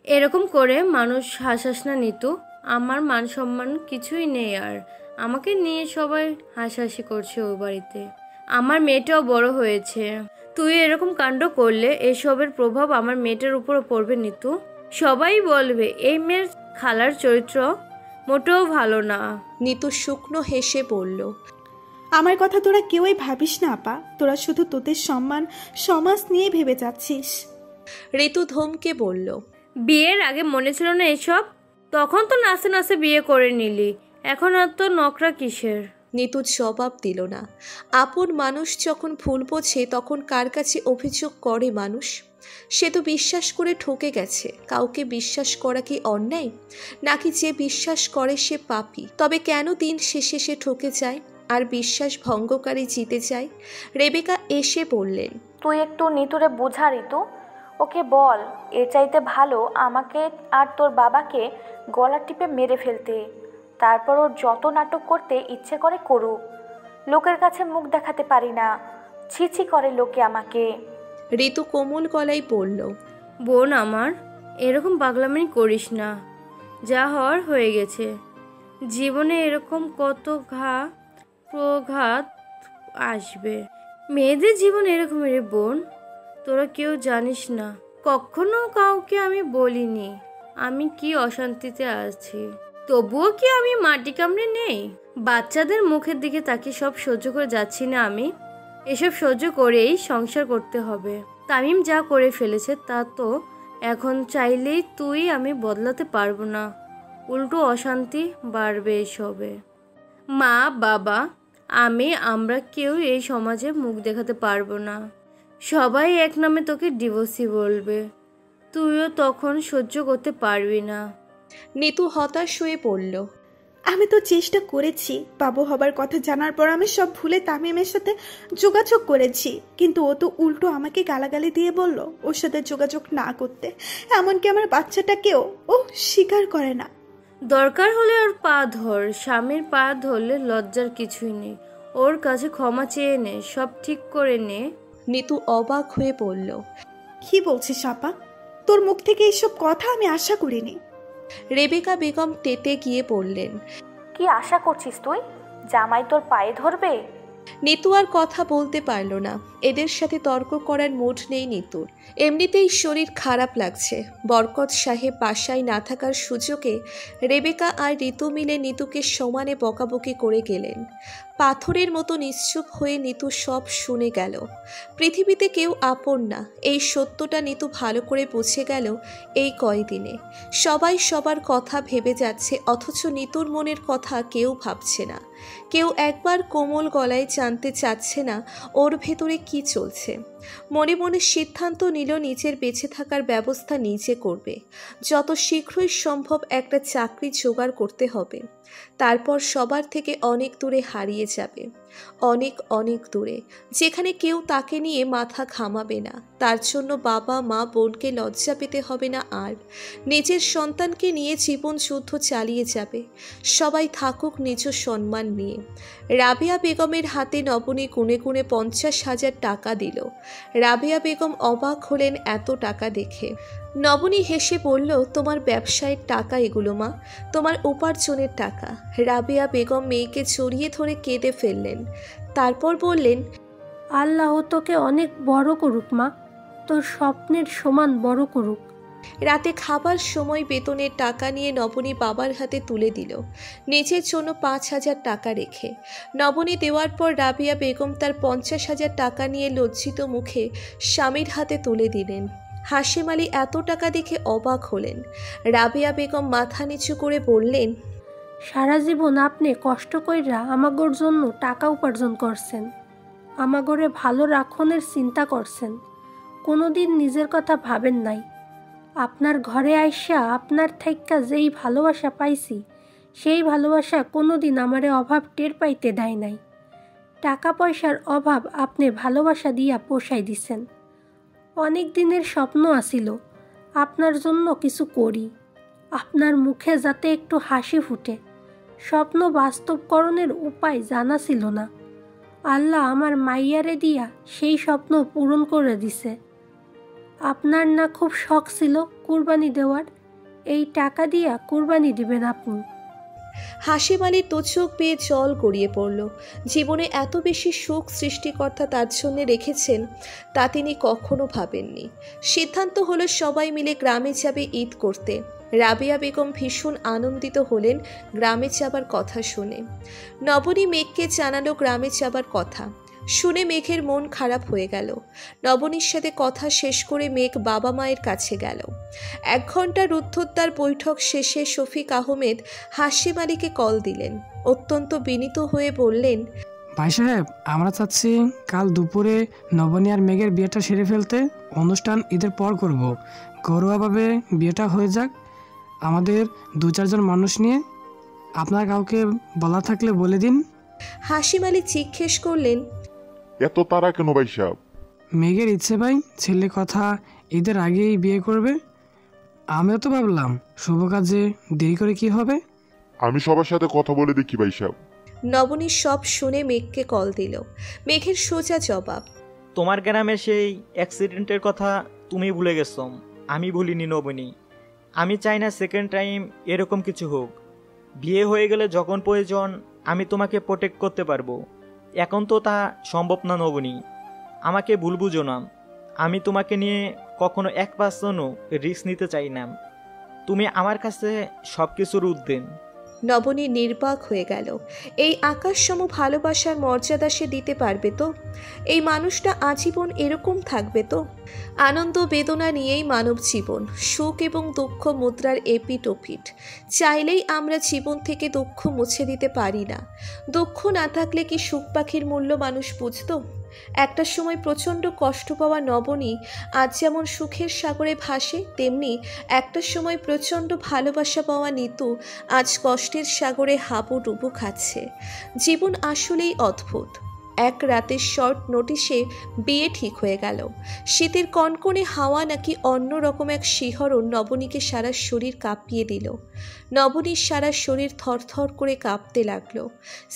এরকম করে মানুষ হাসাস না নিতু। আমার মান সম্মান কিছুই নেই আর। আমাকে নিয়ে সবাই হাসাহাসি করছে ওই বাড়িতে। আমার মেয়েটাও বড় হয়েছে। তুই এরকম কাণ্ড করলে এসবের প্রভাব আমার মেয়েটার উপরও পড়বে নিতু। সবাই বলবে এই মেয়ের খালার চরিত্র মোটেও ভালো না। নিতু শুকনো হেসে বলল, আমার কথা তোরা কেউই ভাবিস না আপা, তোরা শুধু তোদের সম্মান সমাজ নিয়ে ভেবে যাচ্ছিস। ঋতু ধমকে বলল, বিয়ের আগে মনে ছিল না এসব? তখন তো নাচে নাচে বিয়ে করে নিলি, এখন আর তো নকরা কিসের? নিতু জবাব দিল না। আপন মানুষ যখন ভুল বোঝে তখন কার কাছে অভিযোগ করে মানুষ? সে তো বিশ্বাস করে ঠকে গেছে। কাউকে বিশ্বাস করা কি অন্যায়? নাকি যে বিশ্বাস করে সে পাপী? তবে কেন দিন শেষে সে ঠকে যায় আর বিশ্বাস ভঙ্গকারী জিতে যায়? রেবেকা এসে বললেন, তুই একটু নিতুরে বোঝা ঋতু, ওকে বল এর চাইতে ভালো আমাকে আর তোর বাবাকে গলা টিপে মেরে ফেলতে। তারপর ওর যত নাটক করতে ইচ্ছে করে করুক, লোকের কাছে মুখ দেখাতে পারি না, ছিছি করে লোকে আমাকে। ঋতু কোমল গলায় বলল, বোন আমার, এরকম পাগলামি করিস না। যা হওয়ার হয়ে গেছে। জীবনে এরকম কত প্রঘাত আসবে। মেয়েদের জীবন এরকমই রে বোন, তোরা কেউ জানিস না। কখনো কাউকে আমি বলিনি আমি কি অশান্তিতে আছি। তবুও কি আমি মাটি কামড়ে নেই? বাচ্চাদের মুখের দিকে তাকিয়ে সব সহ্য করে যাচ্ছি না আমি? এসব সহ্য করেই সংসার করতে হবে। তামিম যা করে ফেলেছে তা তো এখন চাইলেই তুই আমি বদলাতে পারবো না। উল্টো অশান্তি বাড়বে এসবে। মা বাবা আমরা কেউ এই সমাজে মুখ দেখাতে পারবো না। সবাই এক নামে তোকে ডিভোর্সি বলবে। তুইও তখন সহ্য করতে পারবি না। নিতু হতাশ হয়ে পড়ল, আমি তো চেষ্টা করেছি, বাবু হবার কথা জানার পর আমি সব ভুলে তামিমের সাথে যোগাযোগ করেছি, কিন্তু ও তো উল্টো আমাকে গালাগালি দিয়ে বলল ওর সাথে যোগাযোগ না করতে। এমনকি আমার বাচ্চাটাকেও ও স্বীকার করে না। দরকার হলে ওর পা ধর। স্বামীর পা ধরলে লজ্জার কিছুই নেই। ওর কাছে ক্ষমা চেয়ে নে, সব ঠিক করে নে। নিতু অবাক হয়ে বলল, কি বলছিস আপা? তোর মুখ থেকে এইসব কথা আমি আশা করিনি। রেবেকা বেগম তেতে গিয়ে বললেন, কি আশা করছিস তুই? জামাই তোর পায়ে ধরবে? নিতু আর কথা বলতে পারল না। এদের সাথে তর্ক করার মুড নেই নিতুর। এমনিতেই শরীর খারাপ লাগছে। বরকত সাহেব বাসায় না থাকার সুযোগে রেবেকা আর ঋতু মিলে নিতুকে সমানে বকাবকি করে গেলেন। পাথরের মতো নিশ্চুপ হয়ে নিতু সব শুনে গেল। পৃথিবীতে কেউ আপন না, এই সত্যটা নিতু ভালো করে বুঝে গেল এই কয়দিনে। সবাই সবার কথা ভেবে যাচ্ছে, অথচ নিতুর মনের কথা কেউ ভাবছে না। কেউ একবার কোমল গলায় জানতে চাচ্ছে না ওর ভেতরে কি চলছে। মনে মনে সিদ্ধান্ত নিল নিজের বেঁচে থাকার ব্যবস্থা নিজে করবে। যত শীঘ্রই সম্ভব একটা চাকরি জোগাড় করতে হবে। তারপর সবার থেকে অনেক দূরে হারিয়ে যাবে, অনেক অনেক দূরে, যেখানে কেউ তাকে নিয়ে মাথা ঘামাবে না। তার জন্য বাবা মা বোনকে লজ্জা পেতে হবে না আর। নিজের সন্তানকে নিয়ে জীবন যুদ্ধ চালিয়ে যাবে। সবাই থাকুক নিজ সম্মান নিয়ে। রাবেয়া বেগমের হাতে নবনী গুনে গুনে 50,000 টাকা দিল। রাবেয়া বেগম অবাক হলেন এত টাকা দেখে। নবনী হেসে বলল, তোমার ব্যবসায়ের টাকা এগুলো মা, তোমার উপার্জনের টাকা। রাবেয়া বেগম মেয়েকে জড়িয়ে ধরে কেঁদে ফেললেন। তারপর বললেন, আল্লাহ তোকে অনেক বড় করুক মা, তোর স্বপ্নের সমান বড় করুক। রাতে খাবার সময় বেতনের টাকা নিয়ে নবনী বাবার হাতে তুলে দিল, নিজের জন্য 5,000 টাকা রেখে। নবনী দেওয়ার পর রাবেয়া বেগম তার 50,000 টাকা নিয়ে লজ্জিত মুখে স্বামীর হাতে তুলে দিলেন। হাশেম আলী এত টাকা দেখে অবাক হলেন। রাবেয়া বেগম মাথা নিচু করে বললেন, সারা জীবন আপনি কষ্ট কইরা আমাগোর জন্য টাকা উপার্জন করছেন, আমাগোরে ভালো রাখনের চিন্তা করছেন, কোনোদিন নিজের কথা ভাবেন নাই। আপনার ঘরে আইসা আপনার থাইক্কা যেই ভালোবাসা পাইছি, সেই ভালোবাসা কোনোদিন আমারে অভাব টের পাইতে দেয় নাই। টাকা পয়সার অভাব আপনি ভালোবাসা দিয়া পোষাই দিছেন। অনেক দিনের স্বপ্ন আসিল আপনার জন্য কিছু করি, আপনার মুখে যাতে একটু হাসি ফুটে। স্বপ্ন বাস্তবকরণের উপায় জানা ছিল না। আল্লাহ আমার মাইয়ারে দিয়া সেই স্বপ্ন পূরণ করে দিছে। আপনার না খুব শখ ছিল কুরবানি দেওয়ার? এই টাকা দিয়া কুরবানি দিবেন আপনি। হাসিম আলীর চোখ পেয়ে জল গড়িয়ে পড়ল। জীবনে এত বেশি সুখ সৃষ্টিকর্তা তার জন্য রেখেছেন তা তিনি কখনো ভাবেননি। সিদ্ধান্ত হলো সবাই মিলে গ্রামে যাবে ঈদ করতে। রাবেয়া বেগম ভীষণ আনন্দিত হলেন গ্রামে যাবার কথা শুনে। নবনী মেঘকে জানালো গ্রামে যাবার কথা। শুনে মেঘের মন খারাপ হয়ে গেল। নবনীর সাথে কথা শেষ করে মেঘ বাবা মায়ের কাছে গেল। 1 ঘন্টার রুদ্ধদ্বার বৈঠক শেষে শফিক আহমেদ হাসিম আলীকে কল দিলেন। অত্যন্ত বিনীত হয়ে বললেন, ভাই সাহেব, আমরা চাচ্ছি কাল দুপুরে নবনী আর মেঘের বিয়েটা সেরে ফেলতে। অনুষ্ঠান ঈদের পর করব। ঘরোয়াভাবে বিয়েটা হয়ে যাক, আমাদের 2-4 জন মানুষ নিয়ে। আপনার কাউকে বলা থাকলে বলে দিন। হাসিম আলী জিজ্ঞেস করলেন, এত তারা কেন ভাই সাহেব? মেঘের ইচ্ছে ভাই, ছেলে কথা ঈদের আগেই বিয়ে করবে। আমিও তো ভাবলাম শুভ কাজে দেরি করে কি হবে। আমি সবার সাথে কথা বলে দেখি ভাই সাহেব। নবনী সব শুনে মেঘকে কল দিল। মেঘের সোজা জবাব, তোমার গ্রামের সেই অ্যাক্সিডেন্টের কথা তুমি ভুলে গেছো, আমি ভুলিনি নবনী। আমি চাই না সেকেন্ড টাইম এরকম কিছু হোক। বিয়ে হয়ে গেলে যখন প্রয়োজন আমি তোমাকে প্রোটেক্ট করতে পারবো। এখন তো তা সম্ভব না নবনী। আমাকে ভুল বুঝো না, আমি তোমাকে নিয়ে কখনো 1% রিস্ক নিতে চাই না। তুমি আমার কাছে সব কিছুর ঊর্ধ্বে। নবনী নির্বাক হয়ে গেল। এই আকাশসম ভালোবাসার মর্যাদা সে দিতে পারবে তো? এই মানুষটা আজীবন এরকম থাকবে তো? আনন্দ বেদনা নিয়েই মানব জীবন। সুখ এবং দুঃখ মুদ্রার এপিট ওপিট। চাইলেই আমরা জীবন থেকে দুঃখ মুছে দিতে পারি না। দুঃখ না থাকলে কি সুখ পাখির মূল্য মানুষ বুঝত? একটা সময় প্রচণ্ড কষ্ট পাওয়া নবনী আজ যেমন সুখের সাগরে ভাসে, তেমনি একটা সময় প্রচণ্ড ভালোবাসা পাওয়া নিতু আজ কষ্টের সাগরে হাবুডুবু খাচ্ছে। জীবন আসলেই অদ্ভুত। এক রাতের শর্ট নোটিশে বিয়ে ঠিক হয়ে গেল। শীতের কনকনে হাওয়া নাকি অন্যরকম এক শিহরণ নবনীকে সারা শরীর কাঁপিয়ে দিল। নবনীর সারা শরীর থরথর করে কাঁপতে লাগলো।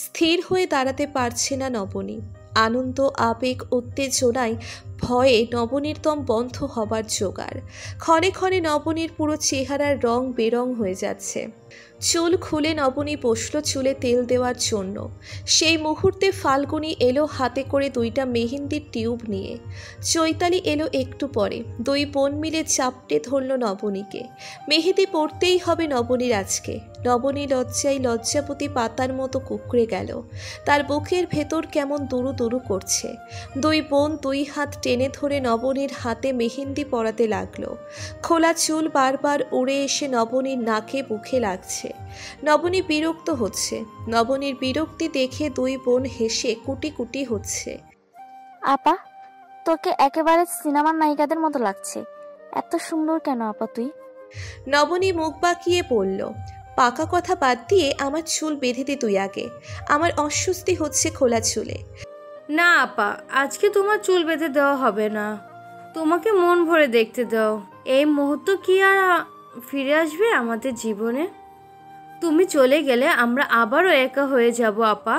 স্থির হয়ে দাঁড়াতে পারছে না নবনী। আনন্দ, আবেগ, উত্তেজনায়, ভয়ে নবনীর দম বন্ধ হবার জোগাড়। ক্ষণে ক্ষণে নবনীর পুরো চেহারার রং বেরং হয়ে যাচ্ছে। চুল খুলে নবনী বসল চুলে তেল দেওয়ার জন্য। সেই মুহূর্তে ফাল্গুনি এলো হাতে করে 2টা মেহেন্দির টিউব নিয়ে। চৈতালি এলো একটু পরে। 2 বোন মিলে চাপটে ধরল নবনীকে। মেহেদি পড়তেই হবে নবনীর আজকে। নবনী লজ্জায় লজ্জাপতি পাতার মতো কুঁকড়ে গেল। তার বুকের ভেতর কেমন দুরু দুরু করছে। 2 বোন 2 হাত টেনে ধরে নবনীর হাতে মেহেন্দি পরাতে লাগলো। খোলা চুল বারবার উড়ে এসে নবনীর নাকে বুকে লাগছে। নবনী বিরক্ত হচ্ছে। নবনীর বিরক্তি দেখে 2 বোন হেসে কুটি কুটি হচ্ছে। আপা, তোকে একেবারে সিনেমার নায়িকাদের মতো লাগছে। এত সুন্দর কেন আপা তুই? নবনী মুখ বাঁকিয়ে বলল, পাকা কথা বাদ দিয়ে আমার চুল বেঁধে দে তুই আগে। আমার অস্বস্তি হচ্ছে খোলা চুলে। না আপা, আজকে তোমার চুল বেঁধে দেওয়া হবে না। তোমাকে মন ভরে দেখতে দাও। এই মুহূর্ত কি আর ফিরে আসবে আমাদের জীবনে? তুমি চলে গেলে আমরা আবারও একা হয়ে যাব আপা।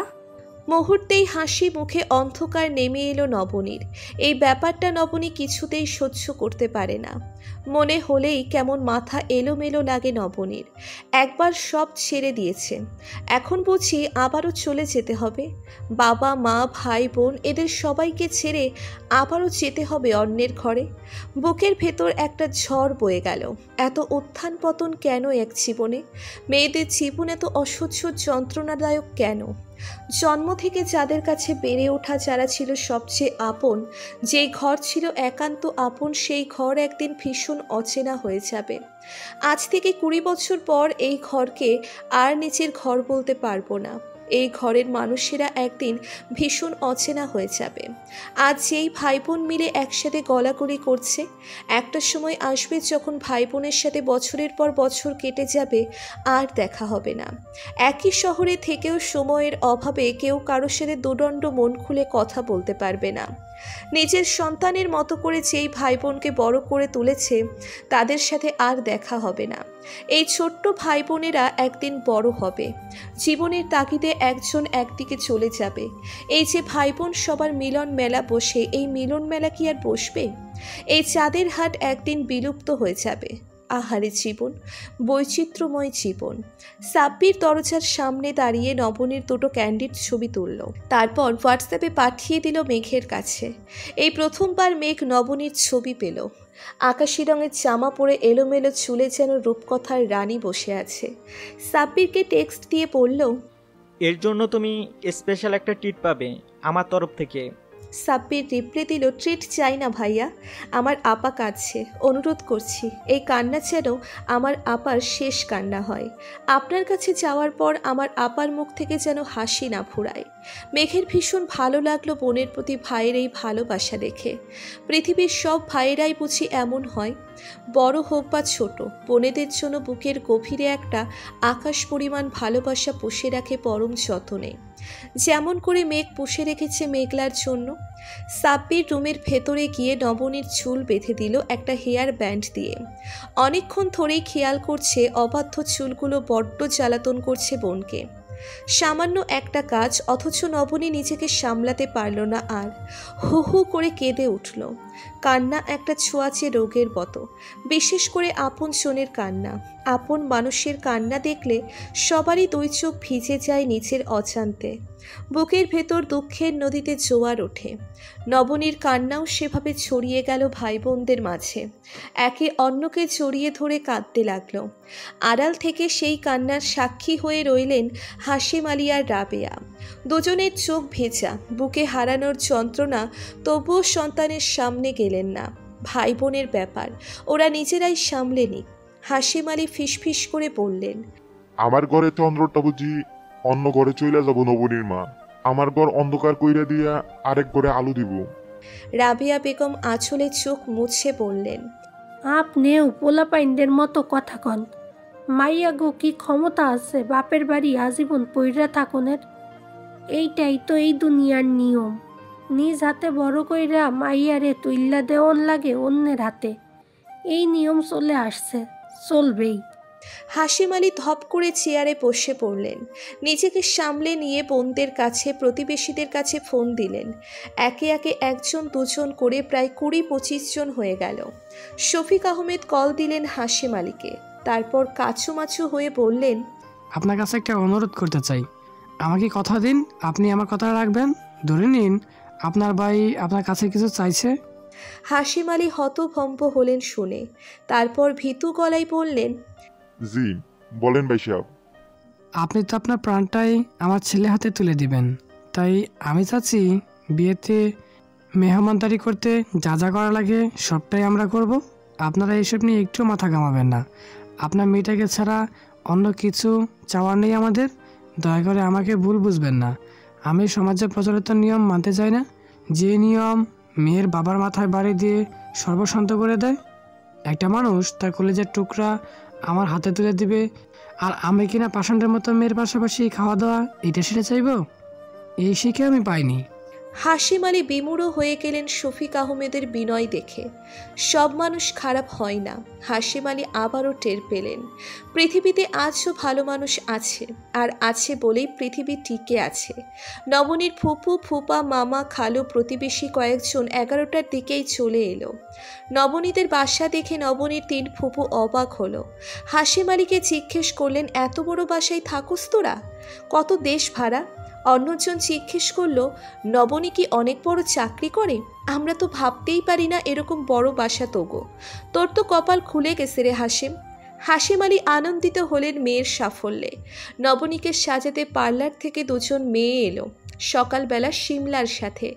মুহূর্তেই হাসি মুখে অন্ধকার নেমে এলো নবনীর। এই ব্যাপারটা নবনী কিছুতেই সহ্য করতে পারে না। মনে হলেই কেমন মাথা এলোমেলো লাগে নবনীর। একবার সব ছেড়ে দিয়েছে, এখন বুঝি আবারও চলে যেতে হবে। বাবা মা ভাই বোন এদের সবাইকে ছেড়ে আবারও যেতে হবে অন্যের ঘরে। বুকের ভেতর একটা ঝড় বয়ে গেল। এত উত্থান পতন কেন এক জীবনে? মেয়েদের জীবন এত অসহ্য যন্ত্রণাদায়ক কেন? জন্ম থেকে যাদের কাছে বেড়ে ওঠা, যারা ছিল সবচেয়ে আপন, যেই ঘর ছিল একান্ত আপন, সেই ঘর একদিন ভীষণ অচেনা হয়ে যাবে। আজ থেকে 20 বছর পর এই ঘরকে আর নিজের ঘর বলতে পারবো না। এই ঘরের মানুষেরা একদিন ভীষণ অচেনা হয়ে যাবে। আজ যেই ভাই বোন মিলে একসাথে গলাগলি করছে, একটা সময় আসবে যখন ভাই বোনের সাথে বছরের পর বছর কেটে যাবে, আর দেখা হবে না। একই শহরে থেকেও সময়ের অভাবে কেউ কারোর সাথে দুদণ্ড মন খুলে কথা বলতে পারবে না। নিজের সন্তানের মতো করে যেই ভাই বোনকে বড় করে তুলেছে তাদের সাথে আর দেখা হবে না। এই ছোট্ট ভাই বোনেরা একদিন বড় হবে, জীবনের তাগিদে একজন একদিকে চলে যাবে। এই যে ভাই বোন সবার মিলন মেলা বসে, এই মিলন মেলা কি আর বসবে? এই চাঁদের হাট একদিন বিলুপ্ত হয়ে যাবে। আহারে জীবন, বৈচিত্র্যময় জীবন। সাব্বির দরজার সামনে দাঁড়িয়ে নবনীর দুটো ক্যান্ডিড ছবি তুলল, তারপর হোয়াটসঅ্যাপে পাঠিয়ে দিল মেঘের কাছে। এই প্রথমবার মেঘ নবনীর ছবি পেল। আকাশি রঙের জামা পরে এলোমেলো চুলে যেন রূপকথার রানী বসে আছে। সাব্বিরকে টেক্সট দিয়ে বলল, এর জন্য তুমি স্পেশাল একটা ট্রিট পাবে আমার তরফ থেকে। সাব্বির রিপ্লাই দিল, ট্রিট চাই না ভাইয়া, আমার আপা কাঁদছে, অনুরোধ করছি এই কান্না যেন আমার আপার শেষ কান্না হয়। আপনার কাছে যাওয়ার পর আমার আপার মুখ থেকে যেন হাসি না ফুরায়। মেঘের ভীষণ ভালো লাগলো বোনের প্রতি ভাইয়ের এই ভালোবাসা দেখে। পৃথিবীর সব ভাইয়েরাই বুঝি এমন হয়, বড় হোক বা ছোট, বোনেদের জন্য বুকের গভীরে একটা আকাশ পরিমাণ ভালোবাসা পুষে রাখে পরম যত্নে, যেমন করে মেঘ পুষে রেখেছে মেঘলার জন্য। সাব্বির রুমের ভেতরে গিয়ে নবনীর চুল বেঁধে দিল একটা হেয়ার ব্যান্ড দিয়ে। অনেকক্ষণ ধরেই খেয়াল করছে অবাধ্য চুলগুলো বড্ড জ্বালাতন করছে বোনকে। সামান্য একটা কাজ, অথচ নবনী নিজেকে সামলাতে পারল না আর হু হু করে কেঁদে উঠল। কান্না একটা ছোঁয়াচে রোগের মতো, বিশেষ করে আপন জনের কান্না। আপন মানুষের কান্না দেখলে সবারই দুই চোখ ভিজে যায় নিজের অজান্তে। বুকের ভেতর দুঃখের নদীতে জোয়ার ওঠে। নবনীর কান্নাও সেভাবে ছড়িয়ে গেল ভাই বোনদের মাঝে। একে অন্যকে জড়িয়ে ধরে কাঁদতে লাগলো। আড়াল থেকে সেই কান্নার সাক্ষী হয়ে রইলেন হাশেম আলী আর রাবেয়া। দুজনের চোখ ভেজা, বুকে হারানোর যন্ত্রণা, তবুও সন্তানের সামনে গেলেন না। ভাই বোনের ব্যাপার, ওরা নিজেরাই সামলে নিক। হাশেম আলী ফিসফিস করে বললেন, আমার ঘরে চন্দ্রটা বুঝি অন্য ঘরে চইলা যাব নবনীর মা। আমার ঘর অন্ধকার কইরা দিয়া আরেক ঘরে আলো দিব। রাবেয়া বেগম আঁচলে চোখ মুছে বললেন, আপনিও পোলাপাইনদের মতো কথা কন। মাইয়া গো কি ক্ষমতা আছে বাপের বাড়ি আজীবন পইরা থাকনের? এইটাই তো এই দুনিয়ার নিয়ম। নিজ হাতে বড় কইরা মাইয়ারে তুইল্লা দেওয়ান লাগে অন্যের হাতে। এই নিয়ম চলে আসছে, চলবেই। হাশেম আলী ধপ করে চেয়ারে বসে পড়লেন। নিজেকে সামলে নিয়ে বোনদের কাছে, প্রতিবেশীদের কাছে ফোন দিলেন। একে একে একজন দুজন করে প্রায় 20-25 জন হয়ে গেল। শফিক আহমেদ কল দিলেন হাশেম আলীকে, তারপর কাছুমাছু হয়ে বললেন, আপনার কাছে একটা অনুরোধ করতে চাই। আমাকে কথা দিন, আপনি আমার কথা রাখবেন। ধরে নিন আপনার ভাই আপনার কাছে কিছু চাইছে। হাশেম আলী হতভম্ব হলেন শুনে, তারপর ভীতু গলায় বললেন, জি বলেন ভাই সাহেব। আপনি তো আপনার প্রাণটাই আমার ছেলে হাতে তুলে দিবেন, তাই আমি চাচ্ছি বিয়েতে মেহমানদারি করতে যা যা করা লাগে সবটাই আমরা করব। আপনারা এইসব নিয়ে একটু মাথা ঘামাবেন না। আপনার মেয়েটাকে ছাড়া অন্য কিছু চাওয়ার নেই আমাদের। দয়া করে আমাকে ভুল বুঝবেন না। আমি সমাজে প্রচলিত নিয়ম মানতে চাই না, যে নিয়ম মেয়ের বাবার মাথায় বাড়ি দিয়ে সর্বশান্ত করে দেয়। একটা মানুষ তার কলেজের টুকরা আমার হাতে তুলে দিবে, আর আমি কিনা পাষাণের মতো মেয়ের পাশাপাশি খাওয়া দাওয়া এটা সেটা চাইব? এই শিখে আমি পাইনি। হাশেম আলী বিমূঢ় হয়ে গেলেন শফিক আহমেদের বিনয় দেখে। সব মানুষ খারাপ হয় না। হাশেম আলী আবারও টের পেলেন, পৃথিবীতে আজও ভালো মানুষ আছে, আর আছে বলেই পৃথিবী টিকে আছে। নবনীর ফুপু, ফুপা, মামা, খালু, প্রতিবেশী কয়েকজন 11টার দিকেই চলে এলো। নবনীদের বাসা দেখে নবনীর 3 ফুপু অবাক হলো। হাশেম আলীকে জিজ্ঞেস করলেন, এত বড় বাসায় থাকুস তোরা? কত দেশ ভাড়া? অন্যজন জিজ্ঞেস করলো, নবনী কি অনেক বড় চাকরি করে? আমরা তো ভাবতেই পারি না এরকম বড় বাসা তোগো। তোর তো কপাল খুলে গেছে রে হাশেম। হাশেম আলী আনন্দিত হলেন মেয়ের সাফল্যে। নবনীকে সাজাতে পার্লার থেকে 2 জন মেয়ে এলো সকালবেলা শিমলার সাথে।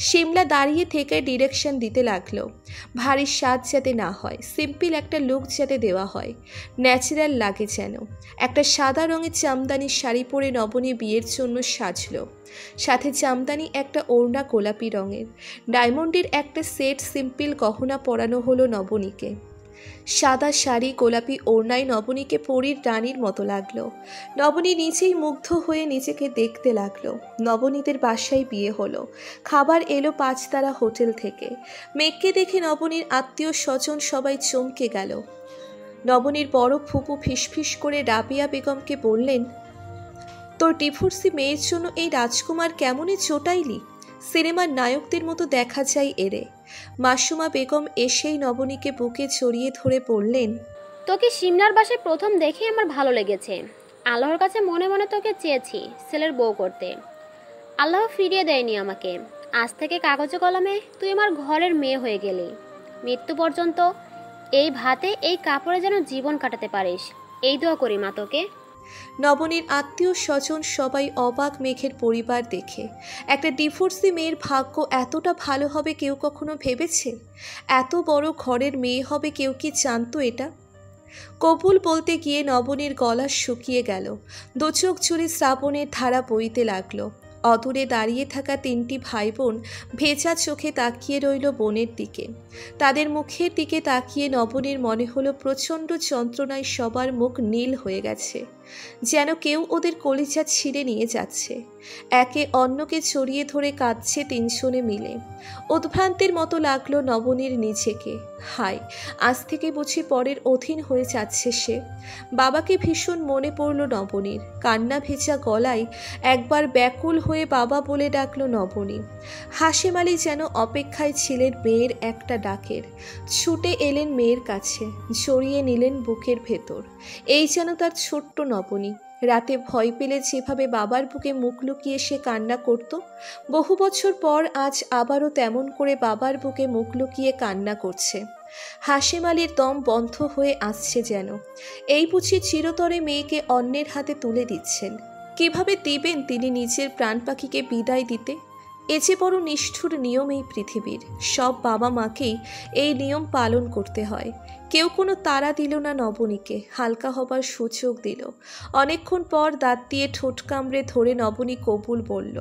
শিমলা দাঁড়িয়ে থেকে ডিরেকশন দিতে লাগলো। ভারী সাজ যাতে না হয়, সিম্পল একটা লুক যাতে দেওয়া হয়, ন্যাচারাল লাগে যেন। একটা সাদা রঙের জামদানি শাড়ি পরে নবনী বিয়ের জন্য সাজলো। সাথে জামদানি একটা ওড়না গোলাপি রঙের, ডায়মন্ডের একটা সেট সিম্পল গহনা পরানো হলো নবনীকে। সাদা শাড়ি গোলাপি ওড়নায় নবনীকে পরীর রানীর মতো লাগলো। নবনী নিজেই মুগ্ধ হয়ে নিজেকে দেখতে লাগলো। নবনীদের বাসায় বিয়ে হলো, খাবার এলো 5 তারা হোটেল থেকে। মেঘকে দেখে নবনীর আত্মীয় স্বজন সবাই চমকে গেল। নবনীর বড় ফুপু ফিসফিস করে রাবিয়া বেগমকে বললেন, তোর ডিভোর্সি মেয়ের জন্য এই রাজকুমার কেমনে চোটাইলি? সিনেমার নায়কদের মতো দেখা যায় এরে। মাসুমা বেগম এসেই নবনীকে বুকে জড়িয়ে ধরে বললেন, তোকে সিমনার বাসায় প্রথম দেখে আমার ভালো লেগেছে। আল্লাহর কাছে মনে মনে তোকে চেয়েছি ছেলের বউ করতে, আল্লাহ ফিরিয়ে দেয়নি আমাকে। আজ থেকে কাগজে কলমে তুই আমার ঘরের মেয়ে হয়ে গেলি। মৃত্যু পর্যন্ত এই ভাতে এই কাপড়ে যেন জীবন কাটাতে পারিস, এই দোয়া করি মা তোকে। নবনীর আত্মীয় স্বজন সবাই অবাক মেঘের পরিবার দেখে। একটা ডিভোর্সি মেয়ের ভাগ্য এতটা ভালো হবে কেউ কখনো ভেবেছে? এত বড় ঘরের মেয়ে হবে কেউ কি জানতো এটা? কবুল বলতে গিয়ে নবনীর গলা শুকিয়ে গেল। দোচোখ জুড়ে শ্রাবণের ধারা বইতে লাগলো। অদূরে দাঁড়িয়ে থাকা 3টি ভাই বোন ভেজা চোখে তাকিয়ে রইল বোনের দিকে। তাদের মুখের দিকে তাকিয়ে নবনীর মনে হলো প্রচণ্ড যন্ত্রণায় সবার মুখ নীল হয়ে গেছে, যেন কেউ ওদের কলিজা ছিঁড়ে নিয়ে যাচ্ছে। একে অন্যকে জড়িয়ে ধরে কাঁদছে 3 জনে মিলে। উদ্ভ্রান্তের মতো লাগলো নবনীর নিজেকে। হায়, আজ থেকে বুঝি পরের অধীন হয়ে যাচ্ছে সে। বাবাকে ভীষণ মনে পড়ল নবনীর। কান্না ভেজা গলায় একবার ব্যাকুল হয়ে বাবা বলে ডাকলো নবনী। হাশেম আলী যেন অপেক্ষায় ছিলেন মেয়ের একটা ডাকের। ছুটে এলেন মেয়ের কাছে, জড়িয়ে নিলেন বুকের ভেতর। এই যেন তার ছোট্ট নবনী। রাতে ভয় পেলে যেভাবে বাবার বুকে মুখ লুকিয়ে সে কান্না করত, বহু বছর পর আজ আবারও তেমন করে বাবার বুকে মুখ লুকিয়ে কান্না করছে। হাশেম আলীর দম বন্ধ হয়ে আসছে যেন। এই বুঝি চিরতরে মেয়েকে অন্যের হাতে তুলে দিচ্ছেন। কিভাবে দিবেন তিনি নিজের প্রাণ পাখিকে বিদায় দিতে? এ যে বড় নিষ্ঠুর নিয়ম এই পৃথিবীর। সব বাবা মাকেই এই নিয়ম পালন করতে হয়। কেউ কোনো তাড়া দিল না নবনীকে, হালকা হবার সুযোগ দিল। অনেকক্ষণ পর দাঁত দিয়ে ঠোঁট কামড়ে ধরে নবনী কবুল বলল।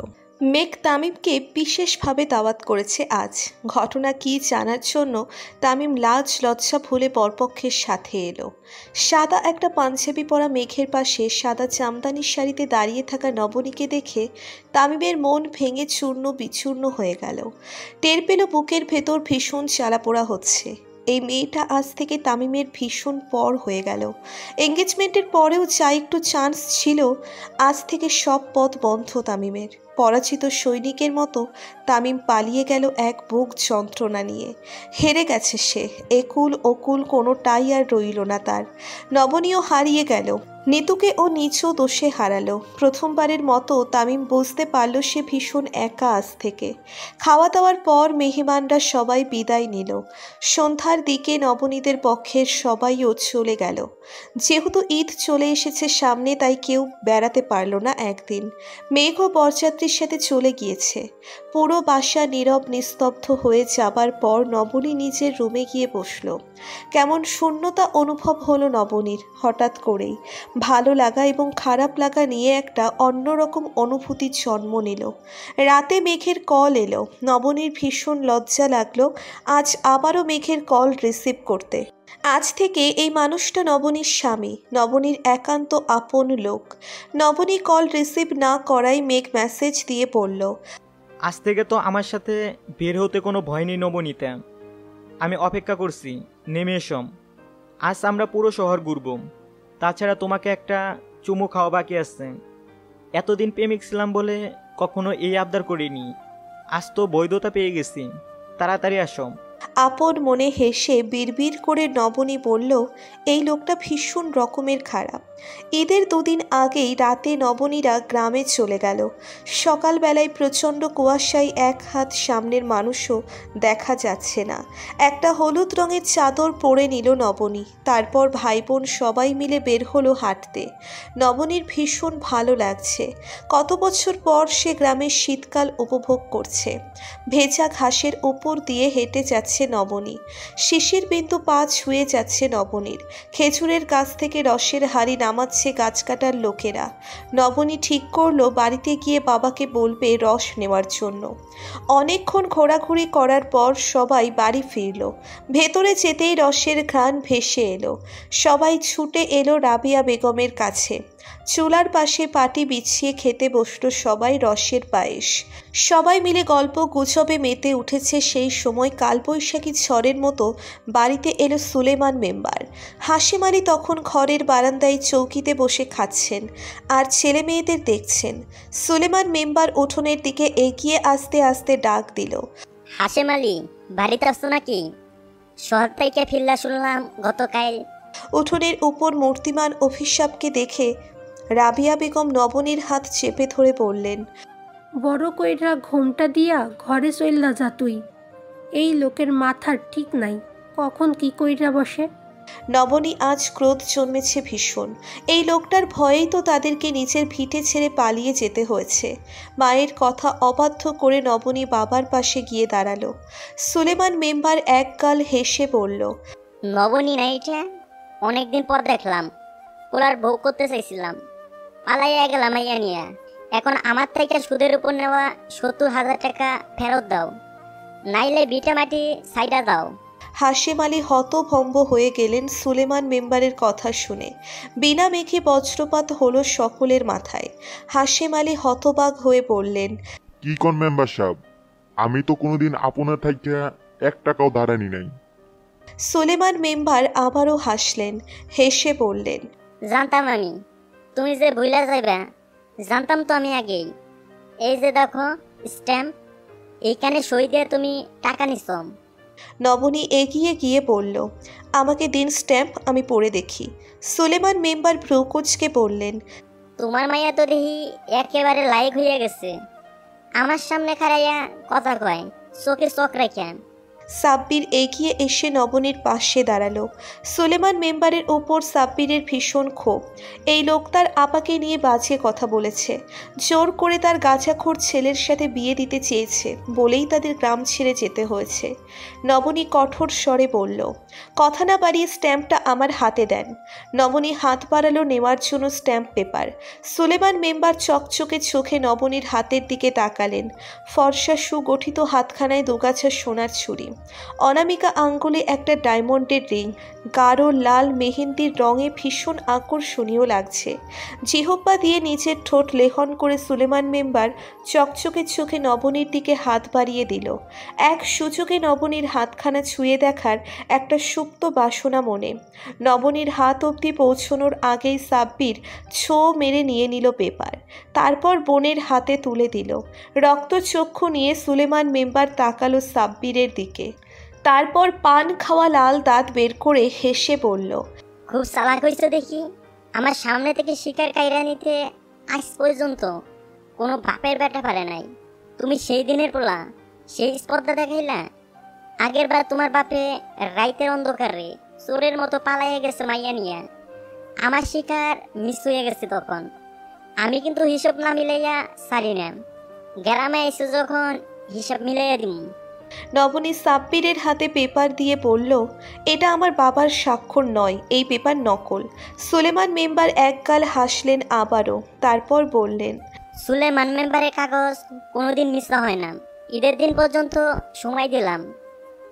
মেঘ তামিমকে বিশেষভাবে দাওয়াত করেছে আজ। ঘটনা কি জানার জন্য তামিম লাজ লজ্জা ভুলে বরপক্ষের সাথে এলো। সাদা একটা পাঞ্জাবি পরা মেঘের পাশে সাদা জামদানির শাড়িতে দাঁড়িয়ে থাকা নবনীকে দেখে তামিমের মন ভেঙে চূর্ণ বিচূর্ণ হয়ে গেল। টের পেল বুকের ভেতর ভীষণ জ্বালাপোড়া হচ্ছে। এই মেয়েটা আজ থেকে তামিমের ভীষণ পর হয়ে গেল। এঙ্গেজমেন্টের পরেও যা একটু চান্স ছিল, আজ থেকে সব পথ বন্ধ তামিমের। পরাজিত সৈনিকের মতো তামিম পালিয়ে গেল এক বুক যন্ত্রণা নিয়ে। হেরে গেছে সে, একুল ওকুল কোনোটাই আর রইল না তার। নবনীও হারিয়ে গেল। নিতুকে ও নিজ দোষে হারালো। প্রথমবারের মতো তামিম বুঝতে পারল সে ভীষণ একা আজ থেকে। খাওয়া দাওয়ার পর মেহমানরা সবাই বিদায় নিল। সন্ধ্যার দিকে নবনীদের পক্ষের সবাইও চলে গেল। যেহেতু ঈদ চলে এসেছে সামনে, তাই কেউ বেড়াতে পারল না একদিন। মেঘও বরযাত্রীর সাথে চলে গিয়েছে। পুরো বাসা নীরব নিস্তব্ধ হয়ে যাবার পর নবনী নিজের রুমে গিয়ে বসল। কেমন শূন্যতা অনুভব হলো নবনীর হঠাৎ করেই। ভালো লাগা এবং খারাপ লাগা নিয়ে একটা অন্যরকম অনুভূতির জন্ম নিল। রাতে মেঘের কল এলো। নবনীর ভীষণ লজ্জা লাগলো আজ আবারও মেঘের কল রিসিভ করতে। আজ থেকে এই মানুষটা নবনীর স্বামী, নবনীর একান্ত আপন লোক। নবনী কল রিসিভ না করায় মেঘ মেসেজ দিয়ে বলল, আজ থেকে তো আমার সাথে বের হতে কোনো ভয় নেই নবনীতে। আমি অপেক্ষা করছি, নেমে এসো। আজ আমরা পুরো শহর ঘুরব। তাছাড়া তোমাকে একটা চুমু খাওয়া বাকি আছে। এতদিন প্রেমিক ছিলাম বলে কখনো এই আবদার করিনি। আজ তো বৈধতা পেয়ে গেছি, তাড়াতাড়ি আসো। আপন মনে হেসে বিড়বিড় করে নবনী বলল, এই লোকটা ভীষণ রকমের খারাপ। ঈদের 2 দিন আগেই রাতে নবনীরা গ্রামে চলে গেল। সকালবেলায় প্রচণ্ড কুয়াশায় এক হাত সামনের মানুষও দেখা যাচ্ছে না। একটা হলুদ রঙের চাদর পরে নিল নবনী। তারপর ভাই বোন সবাই মিলে বের হলো হাঁটতে। নবনীর ভীষণ ভালো লাগছে। কত বছর পর সে গ্রামের শীতকাল উপভোগ করছে। ভেজা ঘাসের উপর দিয়ে হেঁটে যাচ্ছে যাচ্ছে নবনী। শিশির বিন্দু পা ছুঁয়ে যাচ্ছে নবনীর। খেজুরের গাছ থেকে রসের হাড়ি নামাচ্ছে গাছ কাটার লোকেরা। নবনী ঠিক করলো বাড়িতে গিয়ে বাবাকে বলবে রস নেওয়ার জন্য। অনেকক্ষণ ঘোরাঘুরি করার পর সবাই বাড়ি ফিরল। ভেতরে যেতেই রসের ঘ্রাণ ভেসে এলো। সবাই ছুটে এলো রাবিয়া বেগমের কাছে। চুলার পাশে পাটি বিছিয়ে খেতে বসল সবাই রসের পায়েস। সবাই মিলে গল্প গুজবে মেতে উঠেছে। সেই সময় কালবৈশাখী ঝড়ের মতো বাড়িতে এলো সুলেমান মেম্বার। হাশেম আলী তখন ঘরের বারান্দায় চৌকিতে বসে খাচ্ছেন আর ছেলে মেয়েদের দেখছেন। সুলেমান মেম্বার উঠোনের দিকে এগিয়ে আস্তে আস্তে ডাক দিল, হাশেম আলী, বাড়িতে আসতো নাকি? শহর থেকে ফিরলা শুনলাম গতকাল। উঠোনের উপর মূর্তিমান অভিশাপকে দেখে রাবিয়া বেগম নবনীর হাত চেপে ধরে বললেন, বড় কইরা ঘোমটা দিয়া ঘরে চইল্লা যা তুই। এই লোকের মাথার ঠিক নাই, কখন কি কইরা বসে। নবনী আজ ক্রোধ জন্মেছে ভীষণ। এই লোকটার ভয়েই তো তাদেরকে নিজের ভিটে ছেড়ে পালিয়ে যেতে হয়েছে। মায়ের কথা অবাধ্য করে নবনী বাবার পাশে গিয়ে দাঁড়ালো। সুলেমান মেম্বার এক গাল হেসে বলল, নবনী না এটা? অনেকদিন পর দেখলাম। ওলার বউ করতে চাইছিলাম, পালাইয়া গেলাম মাইয়া নিয়ে। এখন আমার থেকে সুদের উপর নেওয়া 70,000 টাকা ফেরত দাও, নাইলে বিটা মাটি সাইডা দাও। হাশেম আলী হতভম্ব হয়ে গেলেন সুলেমান মেম্বারের কথা শুনে। বিনা মেঘে বজ্রপাত হলো সকলের মাথায়। হাশেম আলী হতবাক হয়ে বললেন, কি কোন মেম্বার সাহেব, আমি তো কোনোদিন আপনার থেকে 1 টাকাও দাঁড়ানি নাই। সুলেমান মেম্বার আবারও হাসলেন, হেসে বললেন, জানতাম আমি তুমি যে ভুলে যাইবা, জানতাম তো আমি আগেই। এই যে দেখো স্ট্যাম্প, এইখানে সই দিয়ে তুমি টাকা নিছ। নবনী এগিয়ে গিয়ে বলল, আমাকে দিন স্ট্যাম্প, আমি পড়ে দেখি। সুলেমান মেম্বার ভ্রুকুচকে বললেন, তোমার মাইয়া তো দেখি একেবারে লাইক হইয়া গেছে। আমার সামনে খাড়াইয়া কথা কয়, চোখে চোখ রাখেন। সাব্বির এগিয়ে এসে নবনীর পাশে দাঁড়ালো। সুলেমান মেম্বারের ওপর সাব্বিরের ভীষণ ক্ষোভ। এই লোক তার আপাকে নিয়ে বাজে কথা বলেছে, জোর করে তার গাঁজাখোর ছেলের সাথে বিয়ে দিতে চেয়েছে বলেই তাদের গ্রাম ছেড়ে যেতে হয়েছে। নবনী কঠোর স্বরে বলল, কথা না বাড়িয়ে স্ট্যাম্পটা আমার হাতে দেন। নবনী হাত বাড়ালো নেওয়ার জন্য স্ট্যাম্প পেপার। সুলেমান মেম্বার চকচকে চোখে নবনীর হাতের দিকে তাকালেন। ফর্সা সুগঠিত হাতখানায় দুগাছা সোনার ছুরি, অনামিকা আঙ্গুলে একটা ডায়মন্ডের রিং, গাঢ় লাল মেহেন্দির রঙে ভীষণ আকর্ষণীয় লাগছে। জিহ্বা দিয়ে নিচের ঠোঁট লেহন করে সুলেমান মেম্বার চকচকে চোখে নবনীর দিকে হাত বাড়িয়ে দিল। এক সুযোগে নবনীর হাতখানা ছুঁয়ে দেখার একটা সুপ্ত বাসনা মনে। নবনীর হাত অবধি পৌঁছনোর আগেই সাব্বির ছো মেরে নিয়ে নিল পেপার, তারপর বোনের হাতে তুলে দিল। রক্তচক্ষু নিয়ে সুলেমান মেম্বার তাকালো সাব্বিরের দিকে, তারপর পান খাওয়া লাল দাঁত বের করে হেসে বলল, খুব চালাক হইছো দেখি। আমার সামনে থেকে শিকার কাইরা নিতে আজ পর্যন্ত কোনো বাপের বেটা পারে নাই। তুমি সেই দিনের পোলা, সেই স্পর্ধা দেখাইলা। আগের বার তোমার বাপে রাইতের অন্ধকারে চোরের মতো পালাইয়া গেছে মাইয়া নিয়ে। আমার শিকার মিস হয়ে গেছে তখন। আমি কিন্তু হিসাব না মিলাইয়া সারি না। গ্রামে এসে যখন হিসাব মিলাইয়া দিম। নবনী সাব্বিরের হাতে পেপার দিয়ে বলল, এটা আমার বাবার স্বাক্ষর নয়, এই পেপার নকল। সুলেমান মেম্বার একগাল হাসলেন আবারও, তারপর বললেন, সুলেমান মেম্বারের কাগজ কোনোদিন মিশা হয় না। ঈদের দিন পর্যন্ত সময় দিলাম,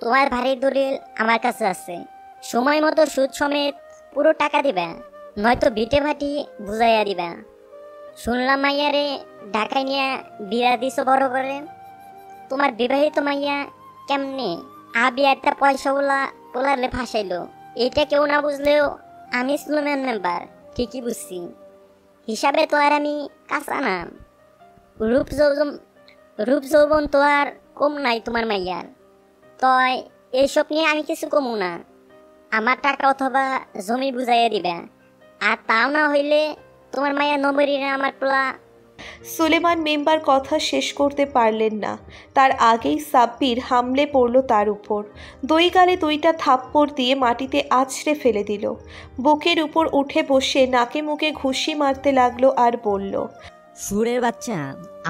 তোমার ভারী দলিল আমার কাছে আছে। সময় মতো সুদ সমেত পুরো টাকা দিবা, নয়তো ভিটে ভাটি বুঝাইয়া দিবা। শুনলাম মাইয়ারে ঢাকায় নিয়ে বিয়া দিছো বড় করে। তোমার বিবাহিত মাইয়া কেমনে আবি একটা পয়সাওয়ালা পোলারে ফাঁসাইলো, এটা কেউ না বুঝলেও আমি সুলেমান মেম্বার ঠিকই বুঝছি। হিসাবে তো আর আমি কাঁচা না। রূপ যৌবন তো আর কম নাই তোমার মাইয়ার। তয় এইসব নিয়ে আমি কিছু কমু না। আমার টাকা অথবা জমি বুঝাইয়া দিবা, আর তাও না হইলে তোমার মাইয়া নবরী না আমার পোলা। সুলেমান মেম্বার কথা শেষ করতে পারলেন না, তার আগেই সাব্বির হামলে পড়ল তার উপর। দুই গালে দুইটা থাপ্পড় দিয়ে মাটিতে আছড়ে ফেলে দিল। বুকের উপর উঠে বসে নাকে মুখে ঘুষি মারতে লাগলো আর বলল, সুরের বাচ্চা,